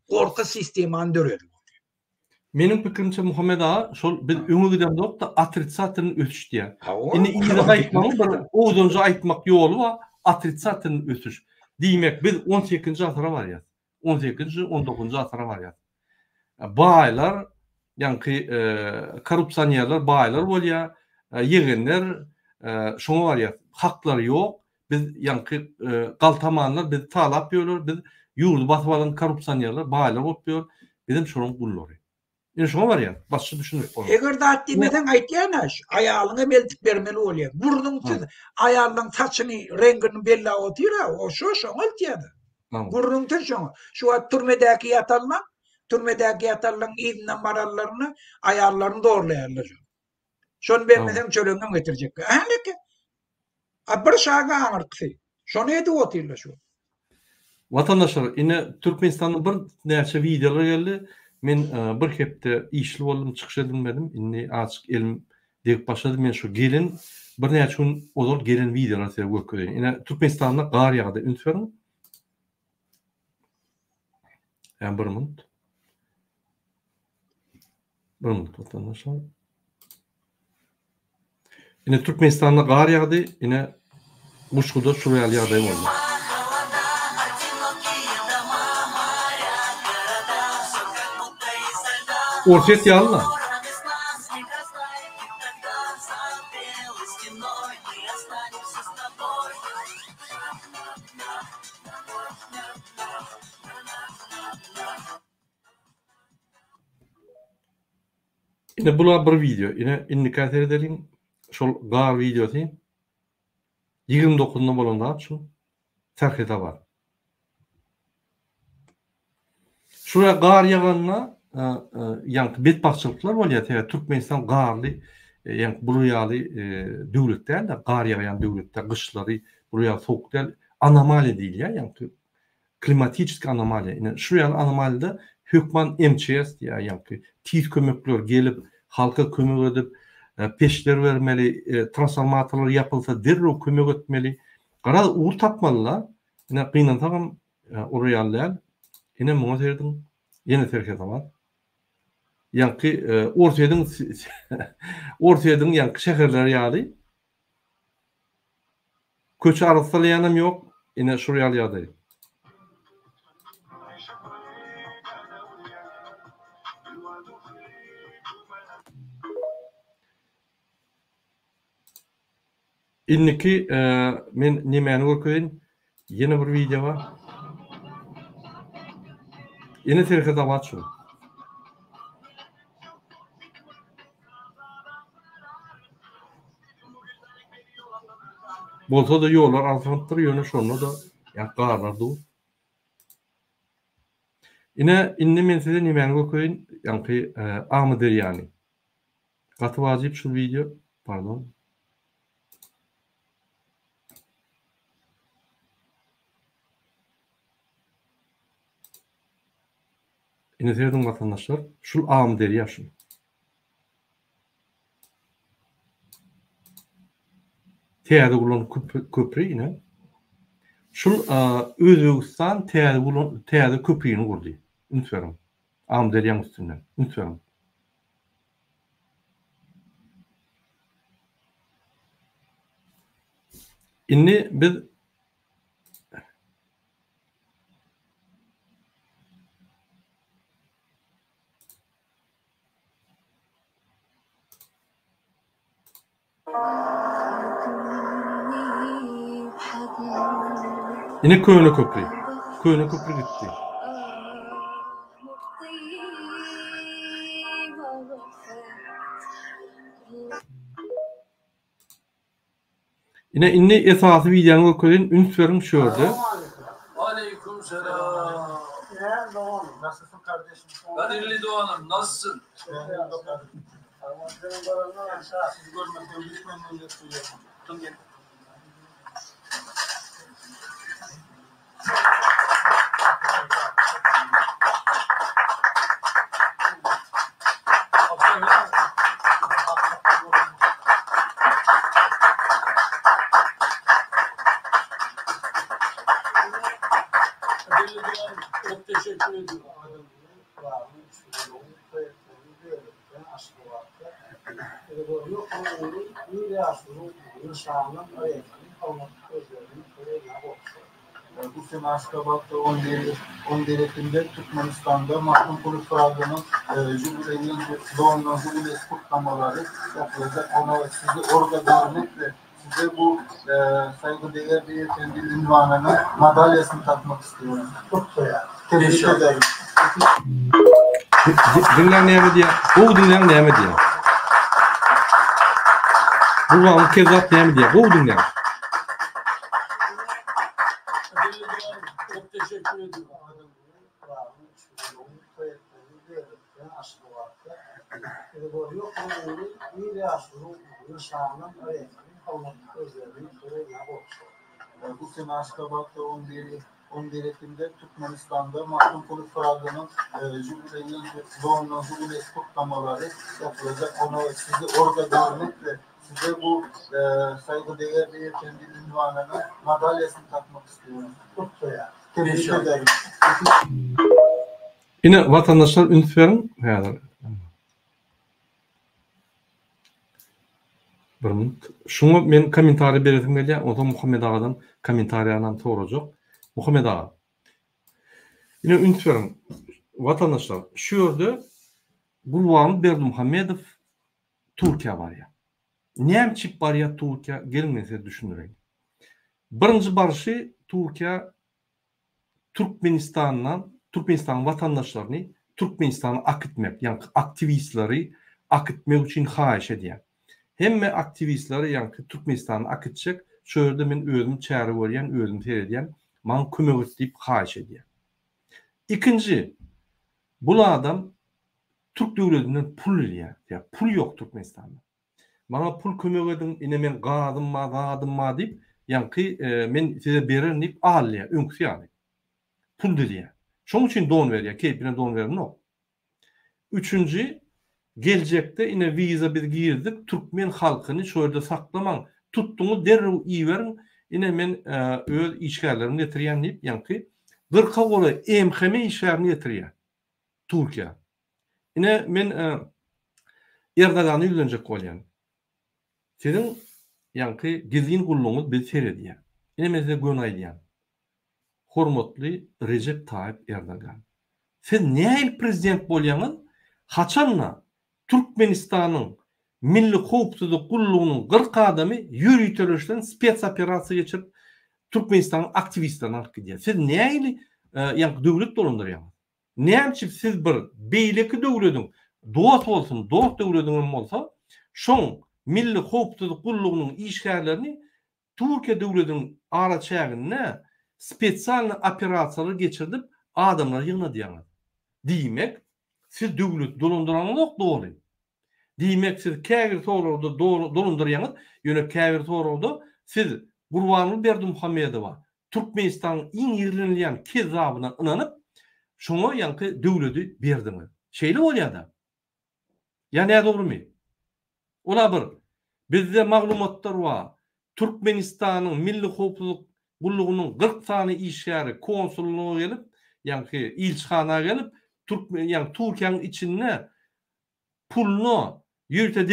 gorku sistemany döredik. Menin pikirimçe Muhammed ağa, şol biz öňe giden dok da atrisatyny ötüş diýär. Indi ýygyny aýtmagyň bir owdunja aýtmak ýoly we atrisatyny ötüş. Diýmek biz 18-nji asyra barýar. 18-nji 19-njy asyra barýar. Baýlar, ýa-ni korrupsiýerler baýlar bolýar, ýegenler şoňa barýar. Hakları ýok. Biz ýanky galtamanlar biz talap ýörler, biz ýurdu batyp alan korrupsiýonерler baýlar opýar. Bizim şonuň gullary. Ine şoňa barýar. Başga düşünmek bolar. Eger dat demeden aýtýan aýalyňa meltik bermeli bolýar. Burnuň aýalyň saçyny rengini belli otyra, o şoňa aýtýar. Burnuň şoňa. Şu türmedäki ýatarlaň izinden bararlaryny aýallaryny doğrulaýarlar. Şonu bermeden çöreňden getirjek. Ähleki. Bir şaga aňyrtysy. Şonu edip otyrlar şu. Vatandaşlar, ine Türkmenistan'da bir näçe videolar geldi. Men bir hepde işli boldum, çykyş edilmedim. Inni açyk elim degip başladım. Men şu gelin bir näçe gün ozal gelin videolar sebäp göküldü. Ine Türkmenistan'da gar ýagdy. Ünsüň. Yani bir minut vatandaşlar. Ine Türkmenistan'da gar ýagdy. Ine Muşkuda şuraya ýagdaý boldy. Orset ýalna. Ine bular bir video. Ine indikator edelim. Şol gar videosy 29-nda bolanda şu terhede var. Şuraya gar ýaganna ýanky betbaççylyklar bolýar. Türkmenistan garly ýanky buruýaly döwlet däl, gar ýagan döwletde gyşlary buruýa soğuk däl, anomaliýa diýilýär, ýanky klimatik anomaliýa. Ine şu ýaly anomalida hökman MÇS ýanky tir kömekler gelip halka kömek edip peşler vermeli, transformatorlar yapılsa derreo kömek etmeli. Gara uğur tapmalılar. Yine gıynan tamam orayallar. Yine muğaz erdim. Yine terk var. Yankı ortaydın yankı şehirler yağdı. Köçü arasalayanım yok. Yine şuraya yağdı. İnniki men nimäni görkeýin? Ýene bir video var. Ýene terhede var şu. Bolsa da ýollar altyapdyr, ýöne şonu da ýakarlardy. Ine men size nimäni görkeýin? Ýanky Ahmeder ýani. Gaty wajyp şu video, pardon. Ine sevdiğim vatandaşlar, şu Ahmeder ýaşy. Täze bolan köprü ine. Şul Özbegistan täze köprüni gurdy. Ünsüň. Ahmeder ýan üstünden. Ünsüň. Inni biz yine Köýne köprü. Köýne köprü gitti. Yine inni esasy videony görkeýin ünsüň şöyle. Aleyküm selam. Nasılsın kardeşim? Kadirli Doğan'ım, nasılsın? Sizi görmekten büyük memnuniyet duyuyorum. Çok teşekkür ediyorum. Bu sene Aşgabat'ta 10 devletinde Türkmenistan'da Mahmut Kurufragı'nın Jübile'nin doğumdan Jübilesi kutlamaları yapılacak. Ona sizi orada görmek ve size bu saygıdeğer beyefendinin ünvanını, madalyasını takmak istiyorum. Çok güzel. Tebrik ederim. Dinler neyme diye, bu dinler neyme diye. Bu var kezat neyme diye, bu dinler. Çok teşekkür ederim. Bu sene Aşkabat'ta 11 Ekim'de Türkmenistan'da Mahkum Polis Fıragı'nın doğumdan jubilesi kutlamaları yapılacak. Onu sizi orada görmek ve size bu saygıdeğer beyefendinin ünvanını, madalyasını takmak istiyorum. Çok güzel. Tebrik ederim. Yine vatandaşlar ünit verin. Bir minut. Şunu men komentari beretim geldi. O da Muhammed Ağa'dan komentariyadan soracak. Muhammed Ağa. Yine ünit verin. Vatandaşlar şu yerde Bulvar'ın Berdi Muhammedov Türkiye var ya. Neyem çip var ya Türkiye? Gelin mesela düşünüreyim. Birinci barışı Türkiye Türkmenistan vatandaşlarını Türkmenistan'a akıtmak, yani aktivistleri akıtmak için hayiş ediyor. Hem aktivistleri yani Türkmenistan'a akıtacak, şöyle men özüm çağrı veriyen, özüm seyrediyen, man kömek edip hayiş ediyor. İkinci, bu adam Türk devletinden pul ediyor. Ya pul yok Türkmenistan'da. Bana pul kömek edin, yine men gadım ma deyip, yani men size bererim deyip ağırlıya, önküsü yani. Pul diyor. Şunun için don veriyor. Keyfine don verir no. Üçüncü, gelecekte yine vize bir girdik. Türkmen halkını şöyle saklaman. Tuttuğunu derru iyi verin. Yine men öz işgallerini getiriyen deyip yankı. Gırka ola emheme işgallerini getiriyor. Türkiye. Yine men Erdoğan'ı yüzlenecek olayan. Senin yankı gizliğin kulluğunu bir seyrediyor. Yine mesela gönay diyen. Hormatly Recep Tayyip Erdoğan. Sen näil prezident bolýanyň? Haçanla Türkmenistan'ın milli howpsuzlyk gullugynyň 40 adamy ýürüýtülüşden spes operasiýa geçirip Türkmenistan'ın aktivistlerini alıp gidiyor. Siz näil ýa döwlet dolandyrýaňyz? Näçip siz bir beýleki döwletiň dost bolsun, dost döwletiň bolsa, şoň milli howpsuzlyk gullugynyň işgärlerini Türkiýe döwletiň araçagyna spesial operasiyalar geçirip adamlar yığına diýýär. Diýmek, siz döwlet dolandyranyňyz dogry. Diýmek, siz kägir torada dolandyrýaňyz, ýöne kägir torada siz Gurbanly Berdi Muhammedowa Türkmenistanyň iň ýerlenilýän kezabyna inanyp, şoňa ýanky döwleti berdiňiz. Şeýle bolýar-da. Ýa-ni dogrymy? Ola bir bizde maglumatlar bar. Türkmenistanyň milli howpsuzlyk gullugynyň 40 sany işgäri konsullugyna gelip, ýa-ni ilçihana gelip, Türkiýanyň içinde pulnu ýürte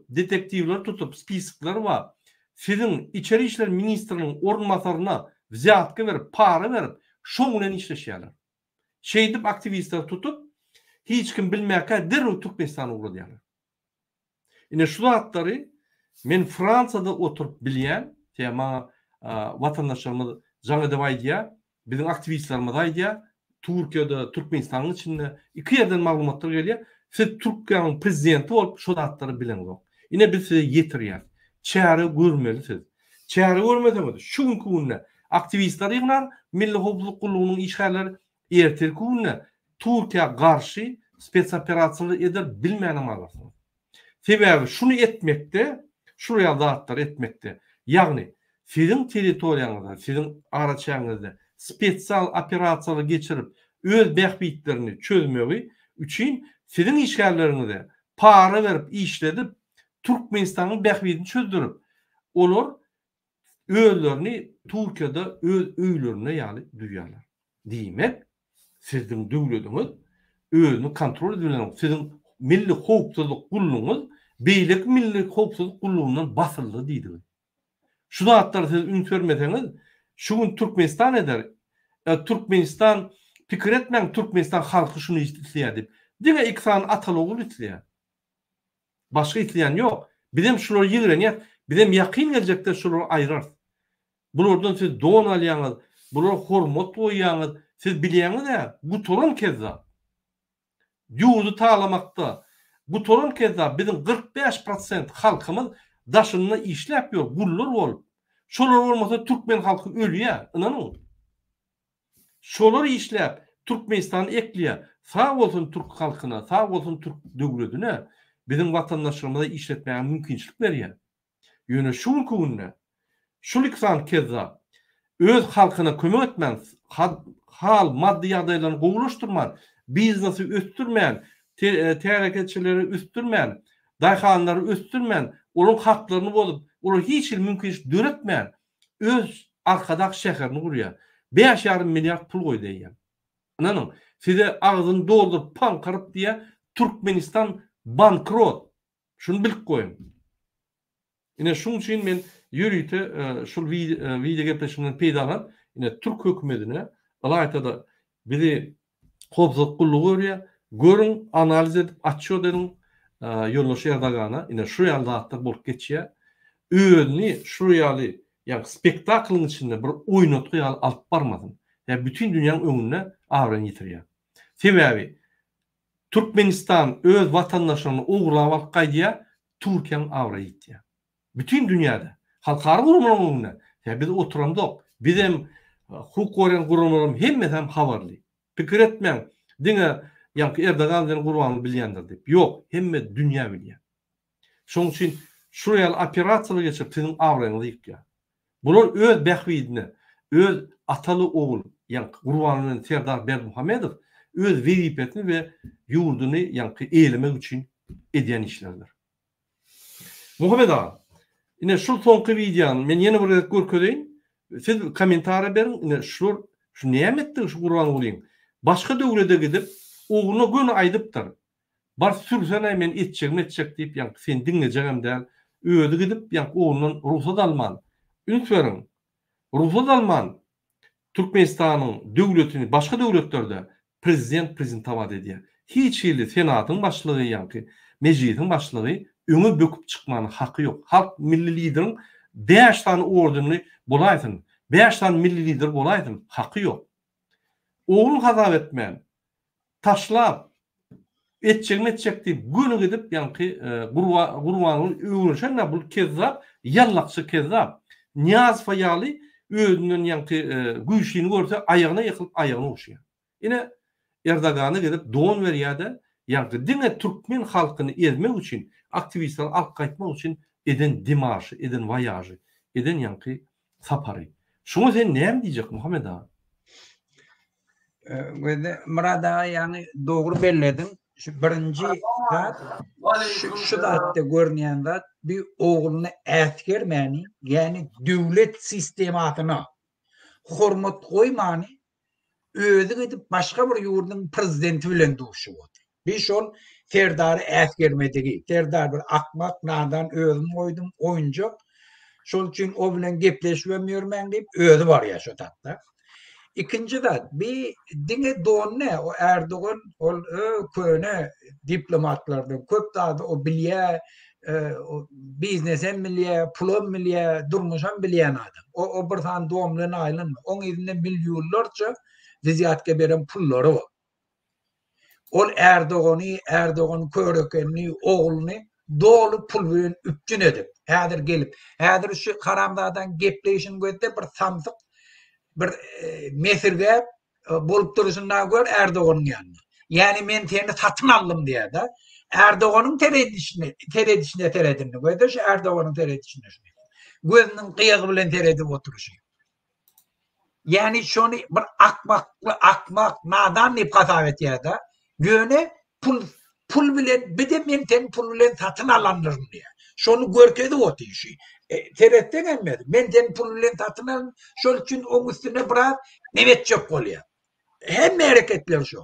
detektivler tutup spiskler bar. Sizin İçeri İşler Ministriniň ornmasaryna wziatka berip, para berip, şoň bilen işleşýärler. Şeýdip aktivistler tutup, hiç kim bilmäkä derhäw Türkmenistana ugrudýarlar. Ine şu zatlary men Fransada oturup bilýän, tema vatandaşlarymyz jaňa dep aýdýar, biziň aktivistlerimiz aýdýar, Türkiýede, Türkmenistanyň içinde iki ýerden maglumatlar gelýär. Siz Türkiýanyň prezidenti bolup şu zatlary bileňiz. Ine biz size ýetirýär. Çäre görmelisiz. Çäre görmediniz. Şu günne aktivistler ýygnar, milli howpsuzlyk gullugynyň işgärleri ertel günne Türkiýe garşy spes operasiýalar eder bilmänem alarsın. Sebebi şunu etmekde, şuraya zatlar etmekde. Ýagny sizin territoriýaňyzda, sizin araçaňyzda spesial operasiýalar geçirip öz bähbitlerini çözmegi üçin sizin işgärleriňizde para berip işledip Türkmenistanyň bähbitini çözdürip olar özlerini Türkiýede öz öýlerine ýaly duýýarlar. Diýmek, sizin döwletiňiz özüni kontrol edilen, sizin milli howpsuzlyk gullugyňyz beýlik milli howpsuzlyk gullugyndan basyldy diýdi. Şu zatlar siz ün görmeseňiz, şu gün Türkmenistan eder. Türkmenistan pikir etmeň, Türkmenistan halky şunu isleýär dip. Diňe iksan atalygy isleýär. Başga isleýän ýok. Bizim şular ýigrenýär. Bizim yakın gelecekte şunu ayırar. Bulardan siz don alýaňyz, bular hormat goýýaňyz, siz bilýäňiz-de, bu torun kezzap. Ýurdu taýlamakda. Bu torun kezzap bizim 45% halkymyz daşyny işläp ýör, gullar bolup. Şolar bolmasa Türkmen halky ölýär, inanyň. Şolar işläp Türkmenistan ekliýär. Sağ bolsun Türk halkyna, sağ bolsun Türk döwletine bizim watandaşlarymyza işletmäge mümkinçilik berýär. Ýöne şu ülküne, şu liksan kezzap öz halkyna kömek etmän, hal maddi ýagdaýlaryny gowulaşdyrman, biznesi östürmän, teraketçileri östürmän, daýhanlary östürmän, olaryň haklaryny bozup, olar hiç mümkinçilik döretmän, öz arkadaş şäherini gurýar. 5,5 milyard pul goýdy diýen. Ananyň, size ağzını doldurup pankaryp diye Türkmenistan bankrot. Şunu bilip koyun. Yine şunun için men yürüyte şu video gepleşimden peydalan yine Türk hükümetine alaytada biri hopzat kulluğu görün analiz edip açıyor dedim yollaşıyor Erdoğan'a yine şu yalda hatta bolup geçiyor. Öğünü şu yalı yani spektaklın içinde bir oynatı alıp barmadın. Yani bütün dünyanın önüne avren yitiriyor. Sebebi Türkmenistan öz vatandaşlarını uğurlamak kaydıya Türkiye'nin avren yitiriyor. Bütün dünyada. Halkara kurumların önüne. Yani biz oturamda bizim hukuk oran kurumlarım hem havarlı. Fikir etmeyen dine yani Erdoğan'ın kurbanını bilyendir deyip. Yok. Hem dünya bilyen. Şunun için şuraya operasyonu geçip senin avrenini yıkıyor. Bunun öz behvidini, öz atalı oğul, yani kurbanının Serdar Bermuhamedov öz vazifetini ve yurdunu yani eylemek için ediyen işlerdir. Muhammed ağa, yine şu sonki videonun, men yeni bir görkedeyin, siz komentara verin, yine şu nimettir şu kurban olayım. Başka devlete gidip, oğluna gün aydıptır. Bar sürsene men etçek deyip, yani sen dinleyeceğim değil, öyle gidip, yani oğlunun ruhsat alman. Ünit verin, ruhsat alman, Türkmenistan'ın devletini, başka devletlerde prezident tavad ediyor. Hiç ili senatın başlığı yani, meclisin başlığı, öňe böküp çykmanyň haky ýok. Halk milli liderin 5 tane ordeny bolaýsyn. 5 tane milli lider bolaýsyn. Haky ýok. Oğlun hazap etmän. Taşlap etçek diýip günü gidip ýanky gurbanyň öwrüşende bu kezzap, ýallakçy kezzap. Niyaz faýaly özünden ýanky güýşini görse aýagyna ýykylyp aýagyna uşýar. Ine Erdoğan'a gidip don berýärde ýanky dine Türkmen halkyny ezmek üçin aktivistler alt kaytmak için eden dimarşı, eden vayajı, eden yankı sapari. Şunu sen neyem diyecek Muhammed ağa? Murat ağa yani doğru belledin. Şu birinci zat, şu zaatta görünen zat bir oğlunu etkermeni, yani devlet sistematına hormat koymani, özü gidip başka bir yurdun prezidenti bilen duşu oldu. Bir şol Serdar'ı eskermedigi. Serdar bir akmak, nadan özüm koydum, oyuncak. Şol için o bilen gepleşmemiyorum ben deyip özü var ya şu tatta. İkinci de bir dine doğun ne? O Erdoğan, o köyüne diplomatlardan köp daha da o bilye, biznesen bilye, pulun bilye, durmuşan bilyen adam. O bir tane doğumluğuna aylın. Onun izinde milyonlarca viziyatke veren pulları var. Ol Erdoğan'ı körökenini, oğlunu doğulu pul bilen üpçün edip, häzir gelip, häzir şu Karamdağ'dan gepleşin götte bir samsyk, bir mesirge bolup duruşundan gör Erdoğan'ın yanına. Yani men seni satın aldım diye de Erdoğan'ın teredişine teredini götte, şu Erdoğan'ın teredişine gözünün kıyığı bilen teredip oturuşu. Yani şunu bir akmak, nadan deyip kasavet ya da göne pul bilen bir de menten pul bilen satın alanlarım diye. Şonu görkedi o işi. Teretten gelmedi. Menten pul bilen satın alın. Şol için o üstüne bırak Mehmet çok oluyor. Hem hareketler şu.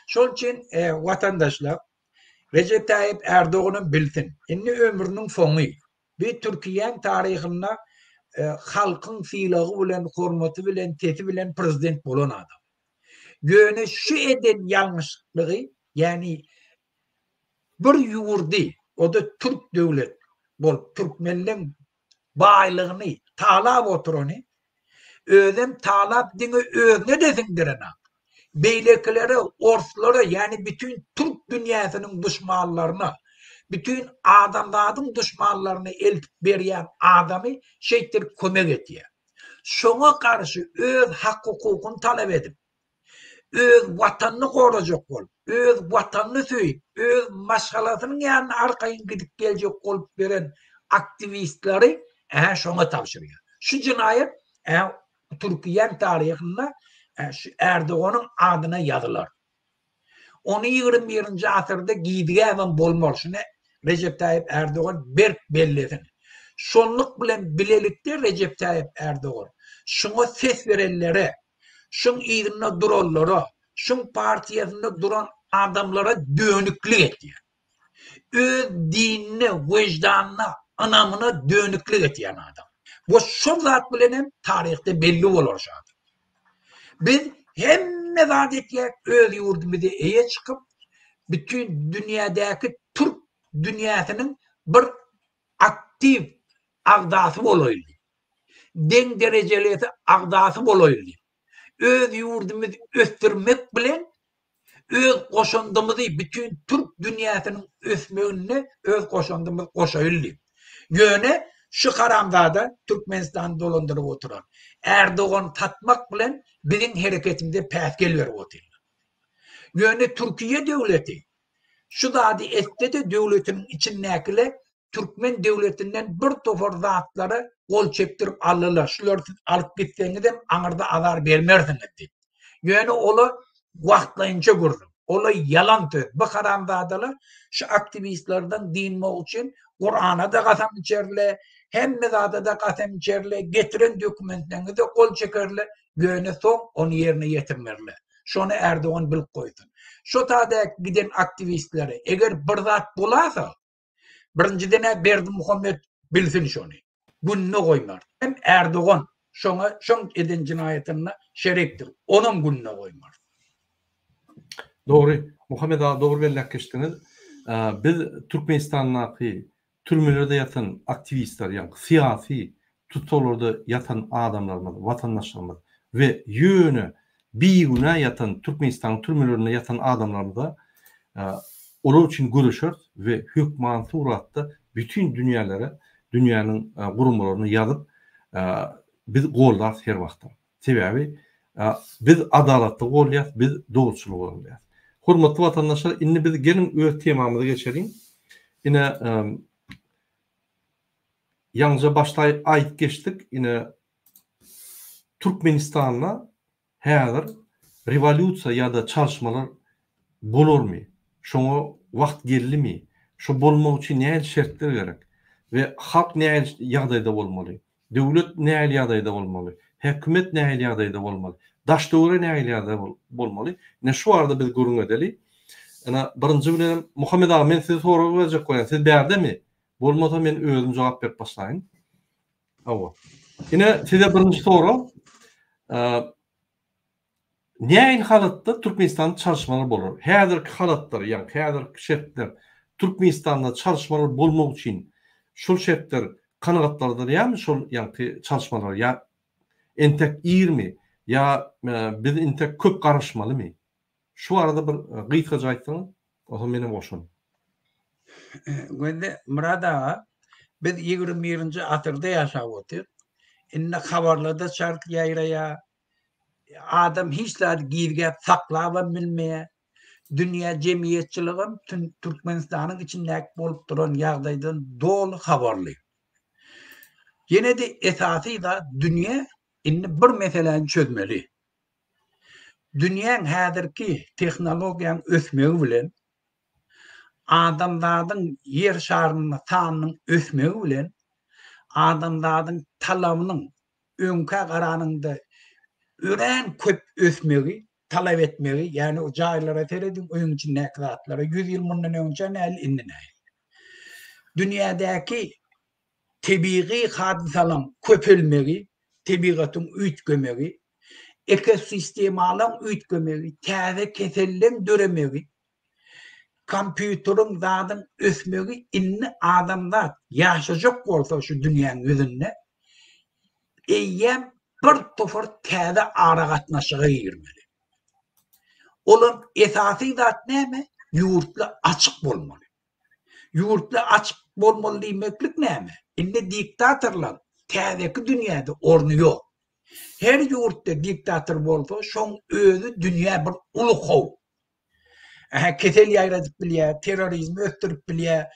Şol için vatandaşlar Recep Tayyip Erdoğan'ın bilsin. Inni ömrünün sonu. Bir Türkiye'nin tarihinde halkın filağı bilen, hormatı bilen, teti bilen prezident bolan adam. Göne şu eden yanlışlığı yani bir yurdi o da Türk devlet bol Türkmenlerin baylığını talap oturunu özüm talap dini özüne desindirene. Beylekleri, orsları yani bütün Türk dünyasının düşmanlarına, bütün adamların düşmanlarını eltip beriyen adamı şeytir kömek ediyor. Şuna karşı öz hak hukukunu talep edip, öz vatanını koruyacak ol, öz vatanını söyüp, öz maşgalasının yani arkayın gidip gelecek olup veren aktivistleri şuna tavşırıyor. Şu cinayet Türkiye'nin tarihinde şu Erdoğan'ın adına yazılır. Onu 21. asırda giydiği hemen bolmol. Şunu Recep Tayyip Erdoğan bellesin. Şonluk bilen bilelikte Recep Tayyip Erdoğan. Şuna ses verenlere, şun iğrine duranlara, şun partiyasında duran adamlara dönüklük etti. Öz dinine, vicdanına, anamına dönüklük etiyen adam. Bu şu zat bilenim tarihte belli olur şu an. Biz hem mezadetler öz yurdumuzda eye çıkıp bütün dünyadaki Türk dünyasının bir aktif agdası olaydı. Den dereceli agdası olaydı. Öz yurdumuzu östürmek bilen öz koşandığımızı bütün Türk dünyasının ösmeğine öz koşandığımız koşayıldı. Yöne şu karamdada Türkmenistan dolandırıp oturan Erdoğan tatmak bilen bizim hareketimde pəskil verip oturuyor. Yöne Türkiye devleti şu da adı de devletinin içindekile Türkmen devletinden bir tofar zatları kol çektirip alırlar. Şuları alıp gitseniz de anırda azar vermersiniz deyip. Yöne ola vaktlayınca gördüm. Ola yalan tüy. Bu karamdadalar şu aktivistlerden dinmek için Kur'an'a da kasam içerle, hem mezada da kasam içerle, getiren dokümentlerini de kol çekerle, göğüne son onu yerine getirmerle. Şunu Erdoğan bilip koysun. Şu tada giden aktivistleri eğer bir zat bularsa, birinciden Berdi Muhammed bilsin şunu. Gününü koymar. Hem Erdoğan şun eden cinayetine şeriktir. Onun gününü koymar. Doğru. Muhammed ağa doğru bellek geçtiniz. Biz Türkmenistan'daki türmelerde yatan aktivistler, yani siyasi tutularda yatan adamlarımız, vatandaşlarımız ve yönü bir güne yatan Türkmenistan türmelerinde yatan adamlarımız da onun için görüşür ve hükman suratda bütün dünyanın kurumlarını yazıp biz gollar her vakti. Sebebi biz adaletli golyaz, biz doğrulçulu golyaz. Hurmatlı vatandaşlar, inni biz gelin öz temamıza geçelim. Yine yalnızca başta ait geçtik. Yine Türkmenistan'la her revolüsiya ya da çalışmalar bulur mu? Şuna vakt geldi mi? Şu bulmak için ne şartlar gerek? Ve halk ne yadayda olmalı? Devlet ne yadayda olmalı? Hükümet ne yadayda olmalı? Daş doğru ne yadayda olmalı? Ne şu arada biz görün edeli. Ana birinci bilen Muhammed ağa, men size soru verecek koyan. Siz berde mi? Bolmasa men özüm cevap verip başlayın. Ava. Yine size birinci soru. Näin halatda Türkmenistan'da çalışmalar bolur? Häzirki halatlar, yani häzirki şertler Türkmenistan'da çalışmalar bolmak için şol şertler kanagatlardır, yani şol yani çalışmalar ya entek iyirmi ya biz entek köp karışmalı mı? Şu arada bir gıytgaca aytsanız, o zaman benim boşum. Günde Murad ağa, biz 21. asırda yaşap otur. İnne haberlerde şarkı yayraya, adam hiçler giyirge saklava bilmeye, dünya cemiyetçiliğim Türkmenistan'ın içinde bolup duran yağdaydan dolu haberli. Yine de esası da dünya inni bir meseleyi çözmeli. Dünyanın hazırki teknolojiyanın ösmeği bilen, adamların yer şarının tanının ösmeği bilen, adamların talabının önkü qaranında ören köp ösmeği, talep etmeyi, yani o cahillere teredim oyun için nekratlara 100 yıl bundan önce ne indine. Dünyadaki tabii hadisalan köpülmeyi, tabiatın ütkömeyi, ekosistem alan ütkömeyi, taze kesellen döremeyi, kompüterin zadın ösmegi inni adamlar yaşayacak olsa şu dünyanın yüzünde eyyem bir tofur täze ara gatnaşyga girmeli. Olum esasy zat näme? Ýurtla açyk bolmaly. Ýurtla açyk bolmaly diýmeklik näme? Indi diktatorlar täzeki dünýäde orny ýok. Her ýurtda diktator bolsa, şoň özü dünýä bir uly how. Kesel ýaýradyp bilýär, terrorizmi ötürüp bilýär,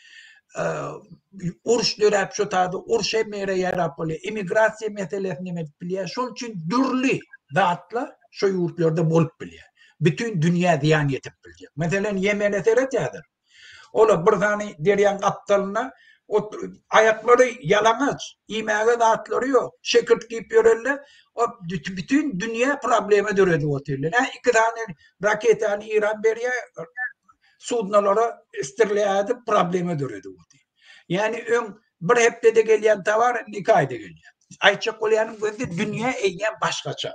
uruş dörep şotady, uruş emere ýarap bolýar, immigrasiýa meselesini bilýär. Şol üçin dürli zatlar şo ýurtlarda bolup bilýär. Bütün dünýä ziyan ýetip biljek. Meselen Yemen'e seret ýadyr. Ola bir tane derýän kaptalyna ayaklary yalamaç, imäge zatlary ýok, şekert giýip ýörerler. Bütün dünýä probleme döredip oturlar. İki tane raketany İran berýär, sudnalara istirleyip probleme döredip oturlar. Yani bir hepde de gelýän tavar, 2 aýda gelýär. Aýçak bolýanyň gözünde dünýä eýýän başgaça.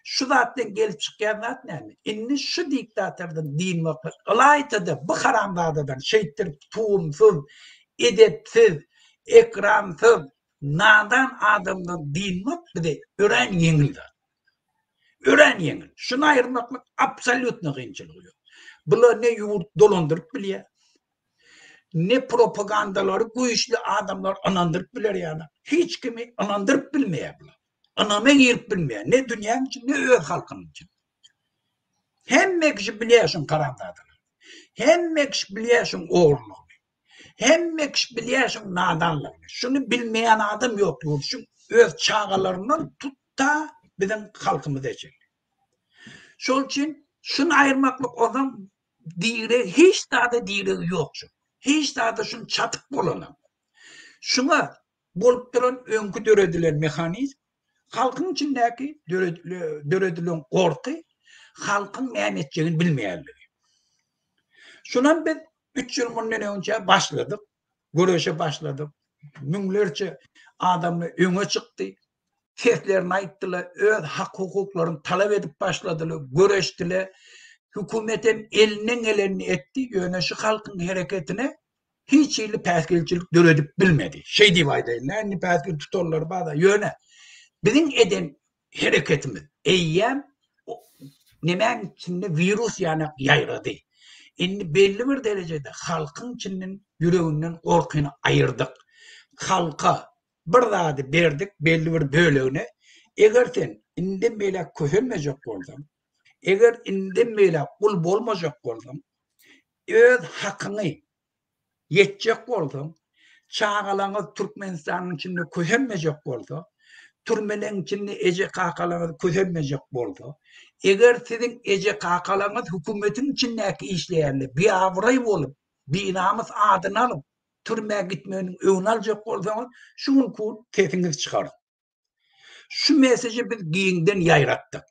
Şu zatdan gelip çykýan zat näme? Inni şu diktatordan din wagtlar alaytydy, bu haramzadadan şeýtdir, tuğumsuz, edepsiz, ekramsız, nadan adamdan din wagtdy ören ýeňil. Ören ýeňil. Şunu aýyrmaklyk absolutny gynçylyk ýok. Bular ne ýurt dolandyryp bilýär, ne propagandalary güýçli adamlar anandyryp biler ýa-da. Hiç kimi anandyryp bilmeýär bular. Anama girip bilmeýär. Ne dünýäň üçin, ne öz halkynyň üçin. Hemme kişi bilýär şoň karandadylar. Hemme kişi bilýär şoň ogurlygy. Hemme kişi bilýär şoň nadanlygy. Şunu bilmeýän adam ýok. Şu öz çağalaryndan tutta biziň halkymyz eçen. Şol üçin şunu aýyrmaklyk adam diýre hiç dada diýregi ýok şu. Hiç dada şunu çatyk bolanam. Şuna bolup duran öňkü döredilen mehanizm halkyň içindäki döredilen gorky halkyň näme etjegini bilmeýärligi. Şundan biz 3 ýyl mundan önce başladyk. Göreşe başladyk. Müňlerçe adamlar öňe çykdy. Seslerini aýtdylar, öz hak hukuklaryny talap edip başladylar, göreşdiler. Hökümet hem elinden geleni etdi, ýöne şu halkyň hereketine hiç ýyly päsgelçilik döredip bilmedi. Şey diýip aýdaýlar, näme päsgel tutarlar bada ýöne. Bizim eden hareketimiz eyyem nemen içinde virüs yani yayrady. Indi belli bir derecede halkın içinden yüreğinden korkuyunu ayırdık. Halka bir zady berdik belli bir bölegine. Eger sen inden böyle köhülmejek bolsan, eger inden böyle kul bolmajak bolsan, öz hakyny yetjek bolsan, çağalaňyz Türkmenistanyň içinde köhülmejek bolsa, türmeleň içinde eje kakalaňyz köhülmejek bolsa, eger siziň eje kakalaňyz hökümetiň içindäki işleýärler biawray bolup, binamyz adyny alyp, türmäge gitmeginiň öňüni aljak bolsaňyz, şuň kun sesiňiz çykar. Şu mesajy biz giňden ýaýratdyk.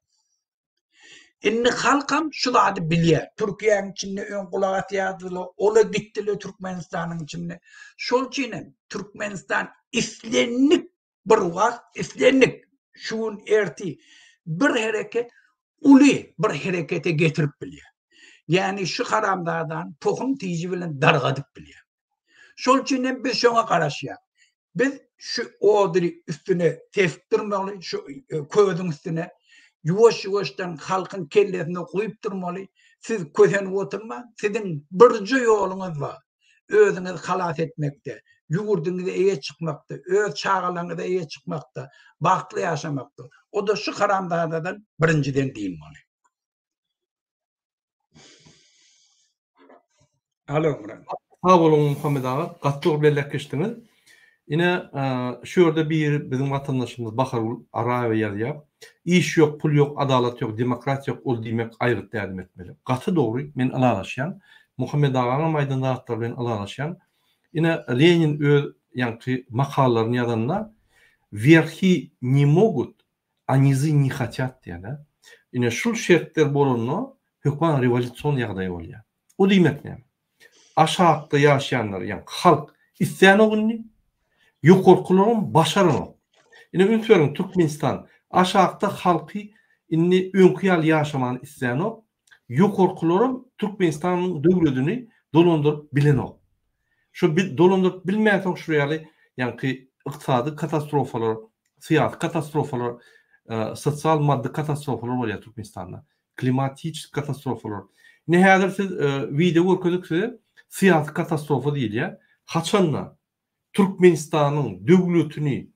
Indi halkam şulady bilýär. Türkiýanyň içinde öň kulak asýardylar, ola gitdiler Türkmenistanyň içinde. Şol üçin Türkmenistan islenlik bir wagt, islenlik şuň erti bir hereket uly bir herekete getirip bilýär. Yani şu haramdadan tohum tiýji bilen dargadyp bilýär. Şol üçin biz şoňa garaşýar. Biz şu odry üstüne teftirmeli, şu köýüň üstüne yuwaş-yuwaşdan halkyň kellesine goýup durmaly. Siz közenip oturma, siziň birji ýoluňyz bar. Özüňizi halas etmekde, ýugurdyňyza eýe çykmakda, öz çağalaňyza eýe çykmakda, bagtly ýaşamakda. O da şu haramdadan birinciden diýilmeli. Alo Murat. Sağ bolun Muhammed ağa, gatlyk bilen geçdiňiz. Ine şu ýerde bir bizim vatandaşymyz Bahar Araýew ýazýar. İş ýok, pul ýok, adalet ýok, demokratiýa ýok, ol diýmek aýryp täzim etmeli. Gaty dogry, men alalaşýan. Muhammed agaň maýdandaşlar bilen alalaşýan. Ine Lenin öz ýanky makalaryny ýazanda verhi не могут, а низы не хотят diýär. Ine şul şertler bolany hökman rewolýusiýon ýagdaýy bolýar. O diýmek näme? Aşağıda ýaşaýanlar, ýani halk isleýän ogny ýokurkularyn başaran. Ine ünüňiň Türkmenistan aşağıda halky inni öňküýal ýaşamany isleýän ok, ýokurkularyn Türkmenistanyň döwletini dolandyryp bilen ol. Şu dolandyryp bilmeýän şurýaly ýani iqtisady katastrofalar, siyasi katastrofalar, sosial maddi katastrofalar bolýar Türkmenistanda. Klimatik katastrofalar. Nähädir siz video görkezikse siyasi katastrofa diýil ýa. Haçanla Türkmenistanyň döwletini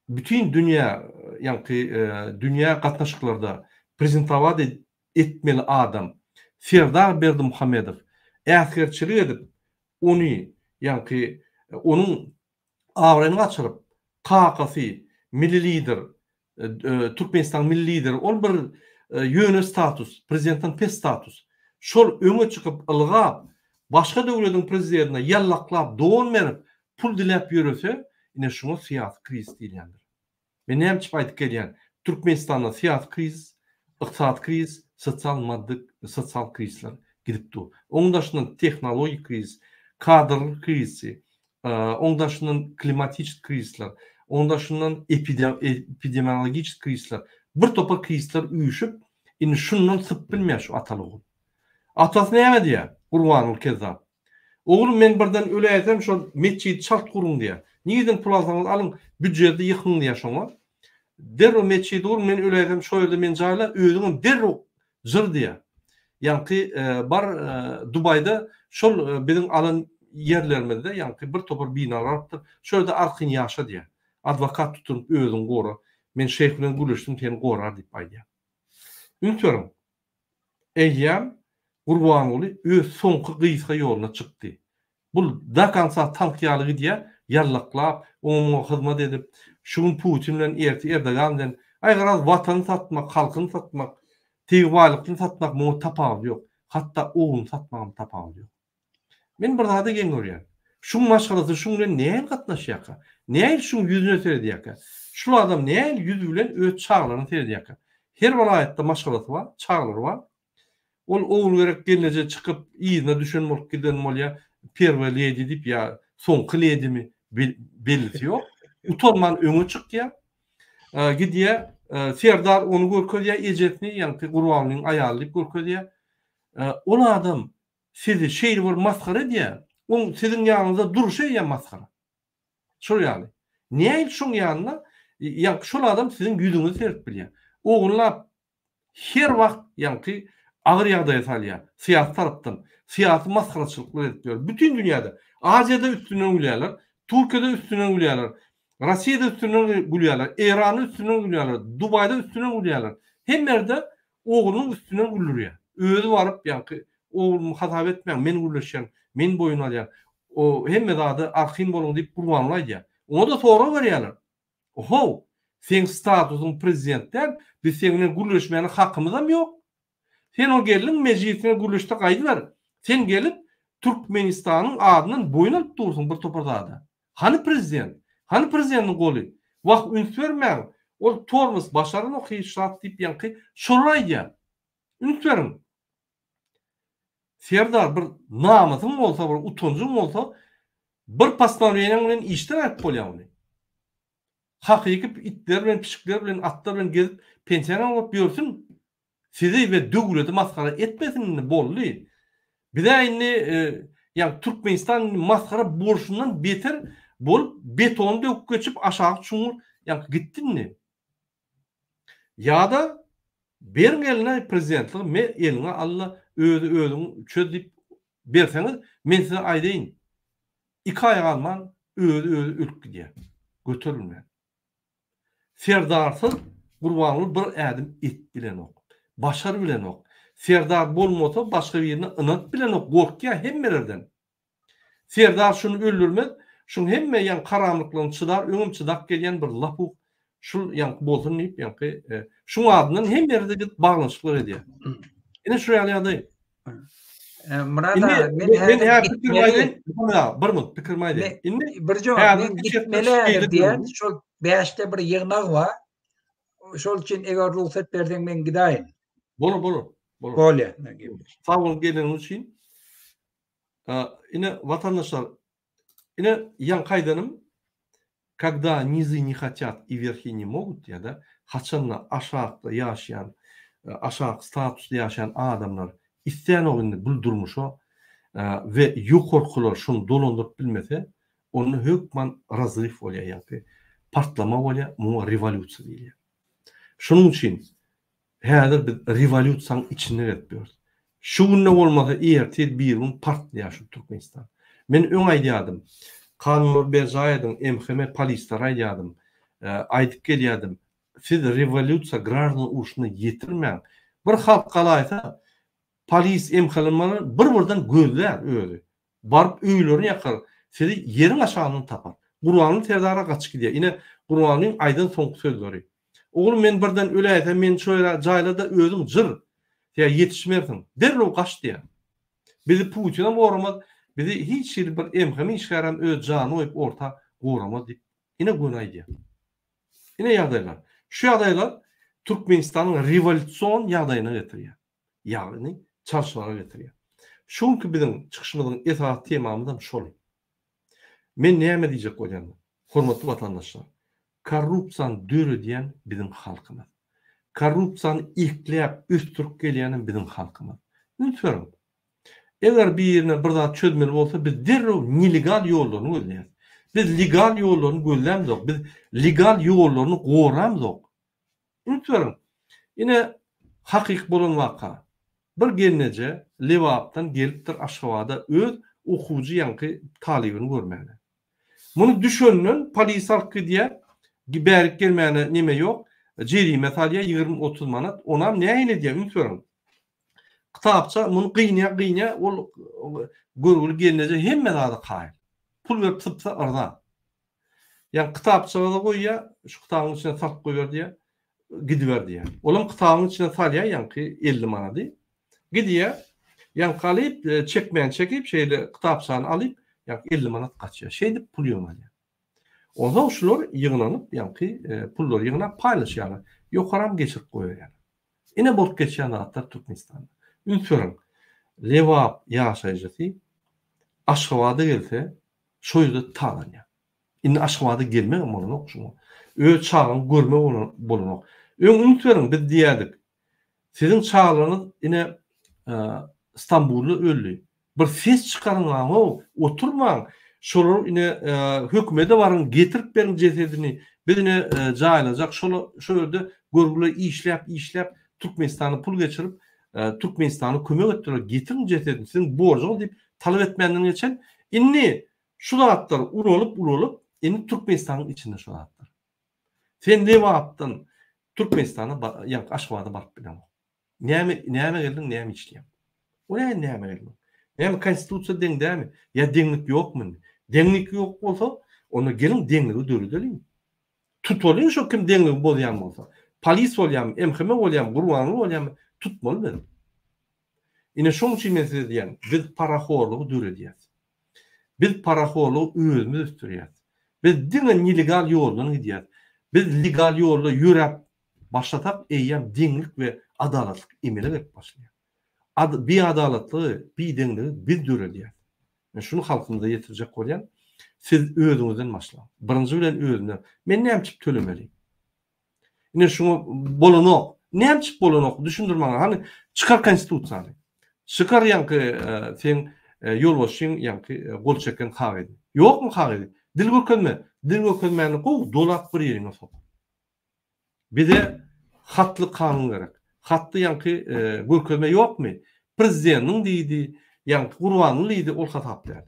bütün dünya dünya gatnaşyklarda prezentowat etmeli adam Serdar Berdimuhammedow äsgerçilik edip onu onun awrany açyryp kakasy milli lider Türkmenistan milli lider ol bir ýöne status prezidentin pes status şol öňe çykyp ılgap başga döwletiň prezidentine ýallaklap doň berip pul dilep ýörese ine şunu siyasi kriz diýilýändir. Men näme diýip aýdyp gelýän? Türkmenistanda siyasi kriz, iqtisadi kriz, sosial krizler gidipdi. Oňdaşynyň tehnologik kriz, kadr krizi, oňdaşynyň klimatik krizler, oňdaşynyň epidemiologik krizler, bir topar krizler üýüşüp, ine şundan syp bilmeýär şu atalygy. Atasy näme diýär? Gurbanul Kezzap. Oğlum men birden öleýäsem şol meçhit çalt gurun diýär. Niýeden pul alsaňyz alyň, büdjeti ýykyň diýär şoňa. Derro meçhit gur men öleýäsem şol ýerde men jaýla özüňi derro jyr diýär. Ýani bar Dubayda şol biziň alan yerlerimizde ýani bir topar binalar apdyr. Şol ýerde arkyň ýaşa diýär. Advokat tutup özüň gora. Men şeýh bilen gülüşdim, seni gorar diýip aýdýar. Ünitörüm. Eýýär Gurbanuly öz soňky gysga ýoluna çykdy. Bul da kansa tanqyalygy diýär, ýarlaklap, oňa hyzmat edip, şuň Putin bilen Erdogan bilen aýgaraz watany satmak, halkyny satmak, teýwalykyny satmak muňa tapagy ýok. Hatda oğlunu satmagam tapagy ýok. Men bir zada gen görýän. Şuň maşgalasy şuň bilen näme gatnaşýar? Näme şuň ýüzüne seredýär? Şu adam näme ýüz bilen öz çağlaryny seredýär? Her welaýatda maşgalasy bar, çağlary bar. Ol oğul gerek gelince çıkıp iyine düşen bolup giden molya perwe ledi dip ya soňky ledimi belli yok. Utanman öňe çykdy ya. Gidiýär Serdar onu görkezýär ejetini ýani Gurbanyň aýalyp görkezýär. Ol adam sizi şeýle bir maskara diýär. O sizin ýanynızda duruşy ýa maskara. Şol ýaly. Näme şoň ýanyna ýa şol adam sizin ýüzüňizi serip bilýär. Oğullar her wagt ýani ağır ýagdaýa salýar. Siyasi tarapdan, siyasi maskaraçylyklar edip bütün dünýäde, Aziýada üstünden gülýärler, Türkiýede üstünden gülýärler, Rossiýada üstünden gülýärler, Iranda üstünden gülýärler, Dubayda üstünden gülýärler. Hemmerde oğlunyň üstünden gülürýär. Özü baryp ýani oğlumy hatap etmeň, men gülüşýän, men boyun alýar. O hemme zady arhym bolun diýip gurbanlaýar. Onu da sonra berýärler. Oho, sen statusyň prezidentden biz seninle gülüşmäne hakkymyzam ýok. Sen o gelin meclisine gülüşte kaydı ver. Sen gelip Türkmenistan'ın adının boyun alıp durursun bir toparda. Hani prezident? Hani prezidentin golü? Vak üns vermeyen. O tormus başarını o hişrat deyip yankı şuraydı. Üns verin. Serdar bir namasın olsa, bir utuncun olsa bir paslanıyenin işten ayıp bolyan. Hakiki itler bilen, pişikler bilen, atlar bilen gezip pensiyon alıp görsün. Sizi ve döwleti maskara etmesin bolly. Bir de yani Türkmenistan maskara borçundan beter bolup beton döküp geçip aşağı çuңur yani gittinmi? Ya da berin eline prezidentlik me eline Allah özün çözüp berseniz men size aýdaýyn. 2 ay alman özü ölüp gidiyor. Götürülme. Serdarsız Gurbanuly bir ädim et bilen ok. Başar bilen ok. Serdar bolmasa başka birine ınat bilen ok. Gorkya hemmelerden. Serdar şunu öldürmez. Şunu hemme yan karanlıklığın çıdar, öňüm çıdak gelýän bir lapuk. Şul yan bolsun deyip yan şunu adından hemmerde bir bağlanışıklar edýär. Ene şu ýaly Murad men her pikirmaýdym. Bir minut pikirmaýdym. Indi bir jogap men gitmeli diýen şol 5'te bir ýygnak bar. Şol üçin eger ruhsat berdiň men gidaýyn. Bolur. Bolýar. Sağ olun geliniz için. Ine vatandaşlar, ine yan kaydanım, когда низы не хотят и верхи не могут, ya da haçanla aşağıda yaşayan, aşağı statusda yaşayan adamlar isteyen ogunda buldurmuşo ve yukorkular şunu dolandıryp bilmese onu hökman razrif bolýar ýa-da partlama bolýar, mu revolýusiýa diýilýär. Şunun üçin häzir biz revolýusiýanyň içinde getdiýärys. Şu günde bolmasa ertir bir gün partlaýar şu Türkmenistan. Men öň aýdýadym. Kanunlar bezaýadyň, MHM polisler aýdýadym. Aýdyp gelýärdim. Siz revolýusiýa gраждан uruşyny ýetirmäň. Bir halk galaýsa polis MHM'ler bir-birden gözler özü. Barıp öýlerini ýakar. Sizi yerin aşağını tapar. Gurwanyň terdara gaçyp gidýär. Ine Gurwanyň aýdan soňky sözleri. Oğlum men birden öläýsem men şöyle jaýlada özüm jyr. Ya yetişmersin. Derrol kaçtı ya. Bizi Putin'e uğramaz. Bizi hiç bir MHM işgaren öz canı oyup orta uğramaz deyip. Yine günaydı ya. Yine yağdaylar. Şu yağdaylar Türkmenistan'ın revolüsyon yağdayına getiriyor. Yani çalışmalara getiriyor. Çünkü bizim çıkışımızın esas temamızdan şol. Men neyme diyecek o yani? Hormatlı vatandaşlar. Korrupsiyan dörü diyen bizim halkımız. Korrupsiýany ilklep üstürüp gelýänin bizim halkymyz. Lütfen. Eger bir ýerine bir zat çözmeli bolsa biz derrew nelegal ýollaryny gözleýäris. Biz legal ýollaryny gözlemzok. Biz legal ýollaryny goramzok. Lütfen. Ine hakyk bolan waka. Bir gelneje Lewapdan gelipdir Aşgabatda öz okuwjy ýanky talibini görmäli. Muny düşünün polis halky diýär, giberik gelmäne nime ýok. Cerime talya 20-30 manat. Onam näýine diýär, ünsörüm. Kitapça muny gyňa ol görgüli gelneje hemme zady gaýy. Pul berip typsa arda. Ýa kitapçaga da goýýar, şu kitabyň içine salyp goýar diýär, gidiber diýär. Olam kitabyň içine salýar ýanky 50 manat. Gidýär, ýa galyp çekmän çekip şeýle kitapçany alyp ýa 50 manat gaçýar. Şeýdip pul ýöňälýär. Ondan şular ýygnanyp, ýa-ki pullar ýygnap paýlaşýar. Ýokaram geçirip goýýar. Ine bolup geçýän zatlar Türkmenistanda. Ünsörüm. Lewap ýaşaýjy Aşgabatda gelse, şo ýerde talanýar. Indi Aşgabatda gelmek bolan okşumy. Öz çağın görme bolan. Ünsörüm biz diýerdik. Sizin çağlarınız ine İstanbul'da öldü. Bir ses çıkarın oturmaň. Şolar ine hökümete barın getirip berin cesedini birine jaýlajak. Şo ýerde görgüle işläp Türkmenistany pul geçirip Türkmenistany kömek etdiler. Getirin cesedini. Sizin borcuňyz diýip talap etmenden geçen inni şu zatlar urulup inni Türkmenistanyň içinde şu zatlar. Sen Lewapdan Türkmenistana ýa Aşgabatda baryp bilen. Näme geldin, näme işleýän? O näme geldin? Näme konstitusiýa deň dämi? Ýa deňlik ýokmy? Deňlik ýok bolsa, onu gelin deňligi döredelim. Tutolyn şo kim deňligi bolýan bolsa. Polis bolýan, MHM bolýan, Gurwany bolýan, tutmaly. Ine şoň üçin men size diýen, biz paraxorlugy döredýäs. Biz paraxorlugy özümiz üstürýäs. Biz diňe illegal ýoldan gidýäs. Biz legal ýolda ýürep başlatak eýýän deňlik we adalatlyk emele berip başlaýar. Bir adalatly, bir deňligi biz döredýäs. Men şunu halkymyza ýetirjek bolýan, siz özüňizden başlaň. Birinji bilen özüňden. Men näçip tölemeli? Ine şunu bolanok, näçip bolanok düşündirmäň. Hani çıkar konstitusiýany. Çıkar ýanky sen ýolbaşyň ýanky gol çeken hagyd. Ýokmy hagyd? Dil gökönmäni gow dolap bir ýerine sok. Bir de hatly kanun gerek. Hatly ýanky gökönme ýokmy? Prezidentiniň diýdi, ýanky Gurwanyň diýdi, ol hatap der.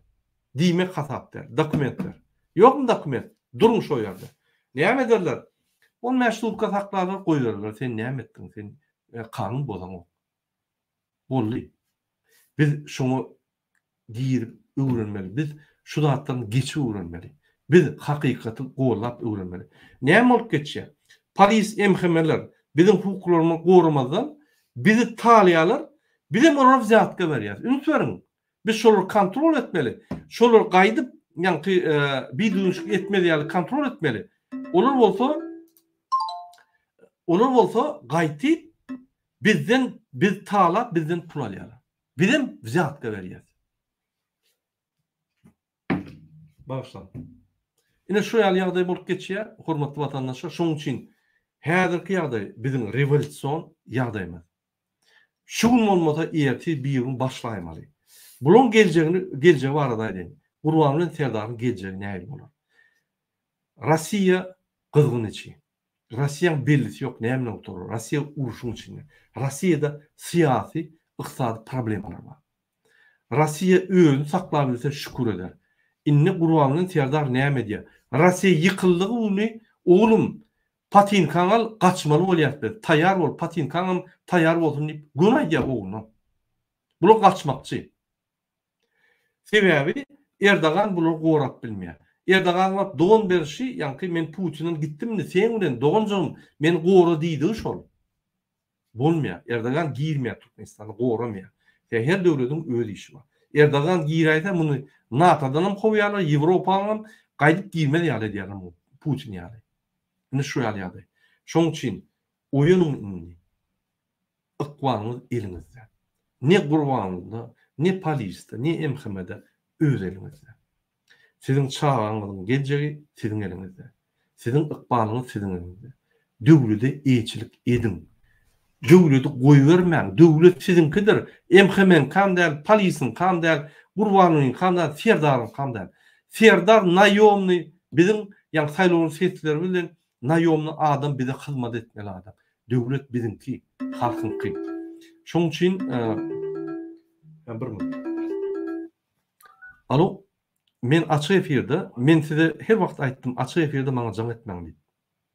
Diýmek hatap der. Dokumentler. Ýokmy dokument? Durmuş o ýerde. Näme derler? O meşrutka haklary goýarlar. Sen näme etdiň? Sen kanun bozaň. Bolly. Biz şonu diýip öwrenmeli. Biz şu zatdan geçip öwrenmeli. Biz hakykaty goýlap öwrenmeli. Näme bolup geçýär? Polis MHM'ler bizim hukuklaryny goramadan bizi talýarlar. Bizim onlara zatka berýär. Ünsörüň. Biz şoları kontrol etmeli. Şoları gaýdyp, ýanky bildirişik etmeli ýaly kontrol etmeli. Olar bolsa gaýtyp biz talap bizden pul alýarlar. Bizim zatka berýär. Başlan. Ine şu ýaly bolup geçýär, hormatly vatandaşlar. Şoň üçin häzirki ýagdaý bizim revolýusiýon ýagdaýmy. Şu gün olmasa erti bir gün başlaymalı. Bunun geleceği var adaydı. Kurbanlığın terdarın geleceği näil bolar? Rossiya kızgın içi. Rossiyanın bellisi yok, näme oturur. Rossiya uruşun içinde. Rossiyada siyasi, iqtisadi problemler var. Rossiya özünü saklayabilse şükür eder. İnne kurbanlığın terdar näme diye. Rossiya yıkıldığı ulu oğlum patinkan al kaçmalı olyaptı. Tayar ol patinkan tayar olsun deyip günah ya oğlum. Bunu kaçmakçı. Sebebi Erdoğan bunu gorap bilmeýär. Erdoğan doğan berişi, yani men Putin'in gittim de sen bilen doğancam men gora diýdi şol. Bolmaýar. Erdoğan girmeýär Türkmenistan'a goramýar. Her döwletiň öz işi var. Erdoğan giýärse muny NATO'dan hem koýarlar, Ýewropadan hem gaýdyp girmeli ýaly diýerler Putin ýaly. Ne şu ýaly. Şoň üçin oýunyň indi. Ykwanymyz elimizde. Ne Gurbanlyda, ne Paris'te, ne MHM'de öz elimizde. Sizin çağaňyzyň geljegi sizin elinizde. Sizin ykbalyňyz sizin elinizde. Döwlete eýçilik edin. Döwleti goýbermäň. Döwlet sizinkidir. MHM'nin kam däl, Paris'in kam däl, Gurbanlyň kam däl, Serdaryň kam däl. Serdar naýomny bizim ýa saýlawan setleri bilen naýomny adam bize hyzmat etmeli adam. Döwlet bizinki, halkynky. Şoň üçin bir minut. Alo, men açık efirde, men size her wagt aýtdym, açık efirde maňa jaň etmeň diýip.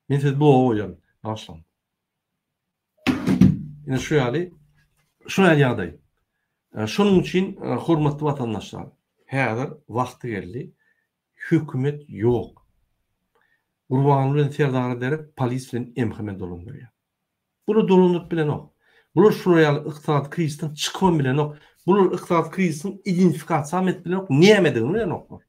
Men size bu oýan, başlan. Ine şu ýaly, şu ýaly. Şonuň üçin hormatly watandaşlar, häzir wagty geldi. Hökümet ýok. Gurbanlyň serdary derip polis bilen MHM dolandyrýar. Bunu dolandyryp bilen ok. Bular şuraya ykdysady krizden çykman bilen ok. Bular ykdysady krizin identifikasiýa etmek bilen ok. Nämedigini bilen ok.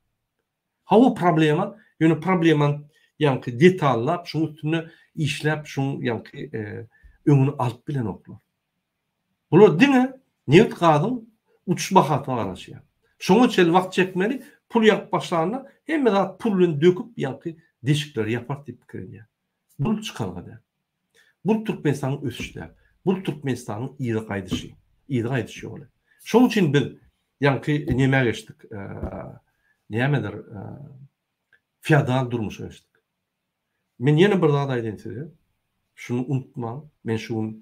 Ha bu problema, ýöne probleman ýa-ni detallap, şuň üstüne işläp, şuň ýa-ni öňüni alyp bilen oklar. Bular diňe newt gadyn uçuş bahatyna garaşýar. Şoň üçin wagt çekmeli, pul ýap başlarına hemme zat pulun döküp ýa-ni deşikler ýapar diýip pikir edýär. Bu çykalgada. Bu Türkmenistanyň ösüşler. Bu Türkmenistanyň ýyly gaýdyşy. Ýyly gaýdyşy bolar. Şoň üçin biz ýa-ni näme geçdik? Nämedir? Feodal durmuşa geçdik. Men ýene bir zat aýdym size. Şunu unutmaň. Men şu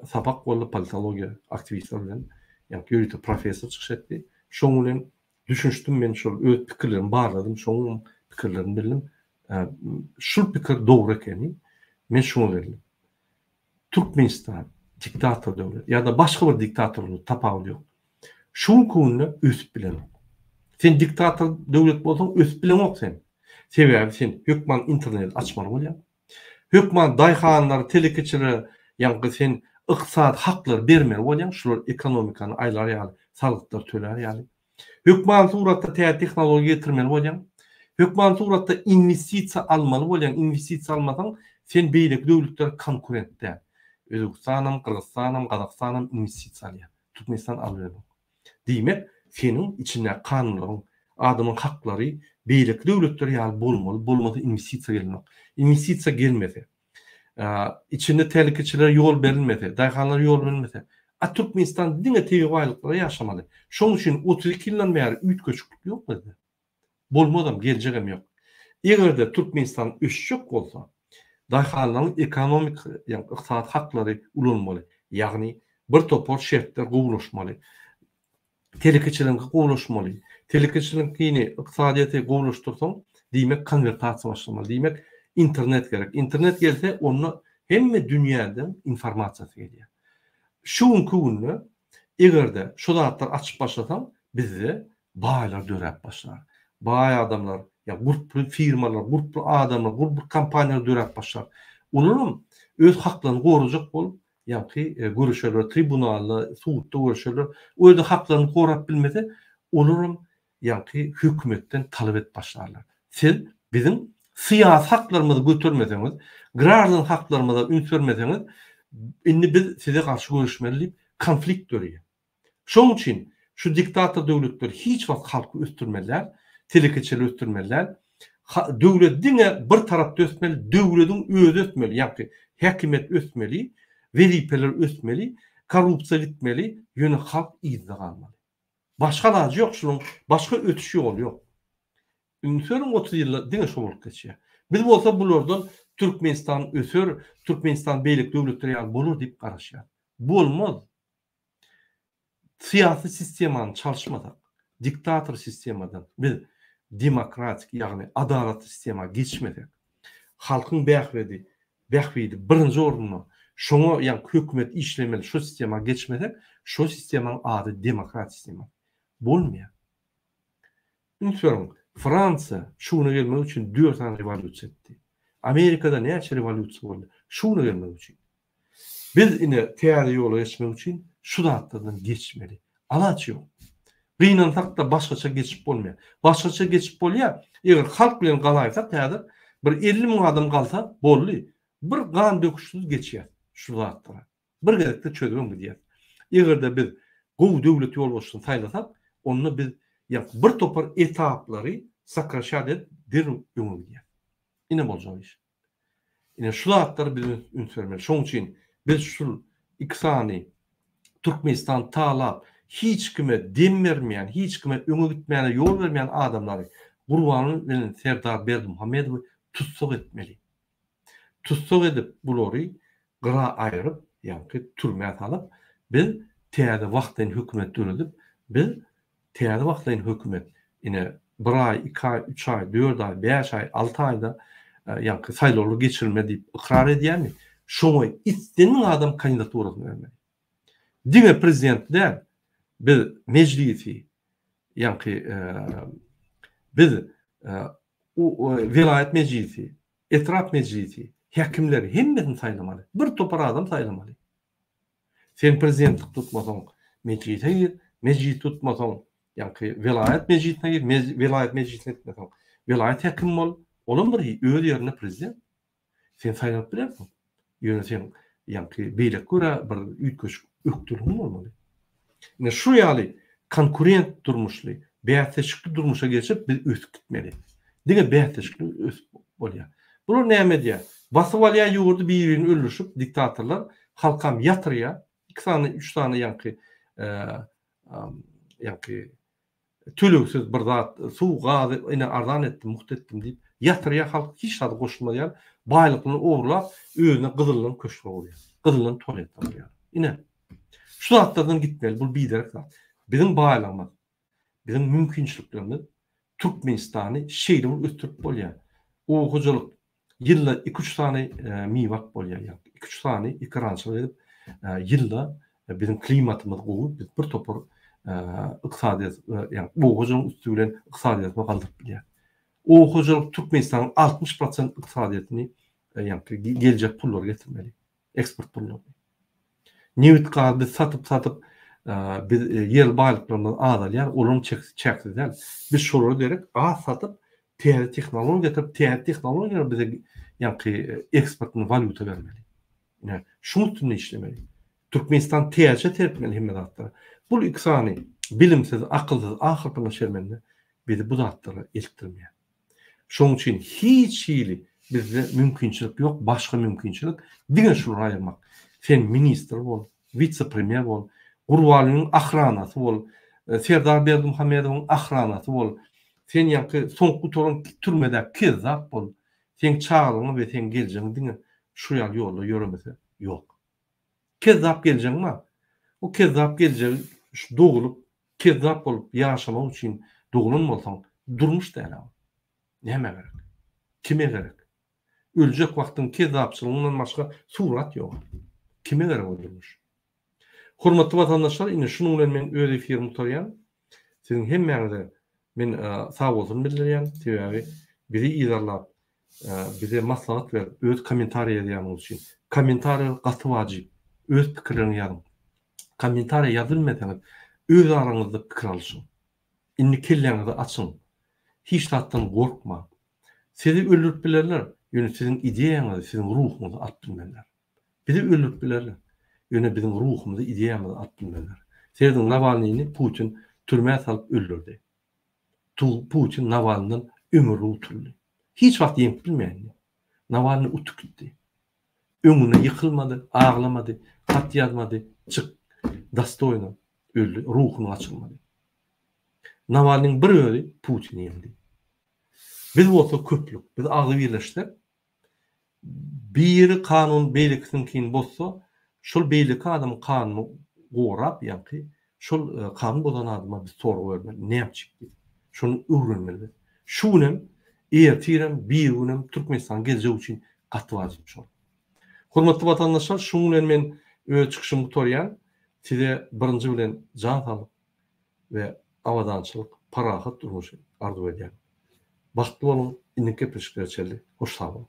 sabak bolly politologiýa aktivistler bilen ýa-ni ýörüte professor çykşatdy. Şoň bilen düşünşdüm men şol öz pikirlerimi barladym. Şoň pikirlerimi bildim. Şu pikir dogry ekeni men şunu berdim. Türkmenistan diktator döwlet ýa-da başga bir diktatorlyk tapagy ýok. Şu günü ösüp bilen ok. Sen diktator döwlet bolsaň ösüp bilen ok sen. Sebebi sen hökman internet açmaly bolýar. Hökman daýhanlar, telekeçiler, ýa-ni sen ykdysad haklar bermeli bolýar. Şular ekonomikany aýlar ýaly, salgyklar töler ýaly. Hökman suratda tehnologiýa getirmeli bolýar. Hökman suratda investisiýa almaly bolýan, investisiýa almasaň sen beýleki döwletler konkurent däl. Özbekistanam, Kyrgyzstanam, Gazakstanam investisiýa alýar. Türkmenistan alýar. Diýmek, senin içinde kanunlaryň, adamyň haklary beýleki döwletler ýaly bolmaly, bolmasa investisiýa gelmeli. Investisiýa gelmese, içinde tehlikeçilere ýol berilmese, daýhanlara ýol berilmese, Türkmenistan diňe tegi baýlyklara ýaşamaly. Şoň üçin 32 ýyldan bäri üýt göçüklik ýokmydy? Bolmadam, geljegem ýok. Egerde Türkmenistan ösüşjek bolsa, daýhanlaryň ekonomik, ýa-ni ykdysady haklary ulanmaly. Ýagny bir topar şertler gowulaşmaly. Telekeçilikle gowulaşmaly. Telekeçilinkini ykdysadyýaty gowulaşdyrsaň, diýmek konvertasiýa başlamaly. Diýmek internet gerek. İnternet gelse onu hemme dünýäden informasiýa gelýär. Şu günü egerde şu zatlar açyp başlasaň, bizi baýlar dörep başlar. Baý adamlar, ya gurply firmalar, gurply adamlar, gurply kompaniýalar dörep başlar. Olaryň öz haklaryny gorajak bolup, ýa-ni görüşerler, tribunalda, suwtda görüşerler, öz haklaryny gorap bilmese, olaryň ýa-ni hökümetden talap et başlarlar. Siz bizim siyasi haklarymyzy götürmeseňiz, gраждан haklarymyza ün vermeseňiz, indi biz size karşı görüşmeli, konflikt dörýär. Şoň üçin şu diktator döwletler hiç wagt halky östürmeliler, telekeçiler östürmeliler. Döwlet diňe bir tarapda ösmeli, döwletiň özü ösmeli, ýa-ni häkimet ösmeli, welipeler ösmeli korrupsiya gitmeli, ýöne halk ýygyda galmaly. Başga ilacı ýok şunun, başga ötüşi ýol ýok. Ünsörün 30 ýylda diňe şol bolup geçýär. Biz bolsa bulardan Türkmenistan ösür, Türkmenistan beýlik döwletleri ýaly bolur diýip garaşýar. Bolmaz. Siyasi sistemany çalşmadak, diktator sistemadan biz demokratik ýagny adalatly sistema geçmedek. Halkyň bähwidi birinji orduny şoňa ýa hökümet işlemeli şu sistema geçmedek, şu sistemanyň ady demokratik sistema. Bolmaýar. Ünsörün Fransa şunu gelmek üçin 4 tane revolüsiýa etdi. Amerikada näçe revolüsiýa boldy? Şunu gelmek üçin. Biz ine teýär ýola geçmek üçin şu zatlardan geçmeli. Alaç ýok. Gıynan takda başgaça geçip bolmaýar. Başgaça geçip bolýar. Eger halk bilen galaýsak täze bir 50 000 adam galsa bolly. Bir gan döküşsiz geçýär şu zatlara. Bir gerekde çözüm gidýär. Egerde biz gowy döwlet ýolbaşçysyny saýlasak, onu biz bir topar etaplary sakraşa der ýöňüňe. Ine boljak iş. Ine şu zatlar biz ünsörmeli. Şoň üçin biz şu iksany Türkmenistan talap hiç kime dem vermeyen, hiç kime öňe gitmeyene yol vermeyen adamları Gurbanyň bilen Serdar Berdimuhammedowy tutsak etmeli. Tutsak edip bulary gyra aýryp, ýa-ni türmäge salyp, biz täze wagtdan hökümet döredip, biz täze wagtdan hökümet ine 1 ay, 2 ay, 3 ay, 4 ay, 5 ay, 6 ayda ýa-ni saýlawlar geçirme diýip ikrar edýärmi? Şoňa istenen adam kandidaturasyny bermeli. Diňe prezidentler biz meclisi ýa-ni biz vilayet meclisi, etraf meclisi, hekimleri hemmesini saýlamaly. Bir topar adam saýlamaly. Sen prezidentlik tutmasaň meclise gir, meclis tutmasaň ýa-ni vilayet meclisine gir, vilayet meclisine gitmesaň vilayet hekim bol, olam bir öz ýerine prezident. Sen saýlap bilersiň. Ýöne sen ýa-ni beýle göre bir üýtgeç öktürüm bolmaly. Ne şu ýaly konkurent durmuşly, bäteşikli durmuşa geçip biz ösüp gitmeli. Diňe bäteşikli ösüp bolýar. Bular näme diýär? Basyp alýan ýurdu bir-birini öldürüşip diktatorlar halkam ýatyrýar. 2 tane 3 tane ýa-ni tölüksiz bir zat suw gazy ine arzan etdim, muht etdim diýip ýatyrýar, halk hiç zat goşulmaýar. Baýlykyny ograp özüne gyzylyň köşkü bolýar. Gyzylyň tualet bolýar. Ine şu zatlardan gitmeli. Bu biderek zat. Bizim baýlamaz, bizim mümkinçiliklerimiz Türkmenistany şeýle ötürüp bolýar. O hojalyk ýylda 2-3 tane miwak bolýar. 2-3 tane ikrançylyk edip ýylda bizim klimatymiz gowy, biz bir topar yksadyýat, ýa bu hojalyk üstü bilen yksadyýatyny galdyryp bilýär. O hojalyk Türkmenistanyň 60% yksadyýatyny ýa-ni geljek pullar getirmeli. Eksport pullar. Newt gardy satyp biz ýer baýlyklaryndan azalýar, olum çekdirler. Biz şolary derek az satyp, täze tehnologiýa getirip, täze tehnologiýa bize ýa-ni eksportyny valyuta bermeli. Ýa şunu üstünde işlemeli. Türkmenistan täze terpmeli hemmedatlar. Bu iksany bilimsiz, akylsız ahyrkyna şermende bizi bu zatlara eltdirmeýär. Şoň üçin hiç ýyly bizde mümkinçilik ýok, başga mümkinçilik diňe şunu aýyrmak. Sen minister bol, vice-premier bol, Gurbanyň ahranasy bol, Serdar Berdimuhammedowyň ahranasy bol. Sen ýa-ni soňky torun türmede kezzap bol. Sen çağlyňy we sen geljeňi diňe şu ýolda ýöremese ýok. Kezzap geljeňmi? O kezzap geljek dogulup, kezzap bolup ýaşamak üçin dogulan bolsaň durmuş däl. Näme gerek? Kime gerek? Öljek wagtyň kezzapçylygyndan başga surat ýok. Kime gerek öldürmüş? Hormatly vatandaşlar, ine şunun bilen men öz efirim tutarýan. Siziň hemmäňize men sag bolsun bildirýän, sebäbi bizi ýazarlap, bize maslahat berip, öz kommentariýa ýazýanyňyz üçin. Kommentariýa gaty wajyp, öz pikirlerini ýazyň. Kommentariýa ýazylmasaňyz, öz araňyzda pikir alşyň. Inni kelleňizi açyň. Hiç zatdan gorkma. Sizi öldürüp bilerler, ýöne siziň ideýaňyzy, siziň ruhuňyzy alyp bilmerler. Bizi öldürüp bilerler. Ýöne bizim ruhumyzy, ideýamyzy alyp bilmerler. Serdiň Navalnyny Putin türmäge salyp öldürdi. Putin Navalnyň ömürli uturdy. Hiç wagt ýeňip bilmeýän. Navalny utup gitdi. Öňüne ýykylmady, aglamadı, hat yazmadı, çık, Dostoyevni öldü, ruhunu açılmadı. Navalnyň bir özi Putin ýendi. Biz bolsa köplük, biz agy birleşdik. Bir kanun beýlikden kin bolsa, şol beýlik adamyň kanuny gorap, ýa-ni şol kanun bozan adama biz sorgu bermeli. Ne yapjak? Şonu öwrenmeli. Şunem ertirem bir günem Türkmenistan geje üçin gatwajym şol. Hormatly watandaşlar, şunu bilen men öz çykyşymy gutarýan. Size birinji bilen jan salyp we awadançylyk, parahat durmuş arzu edýän. Baxtly bolun, indiki peşkeçeli. Hoş sağ olun.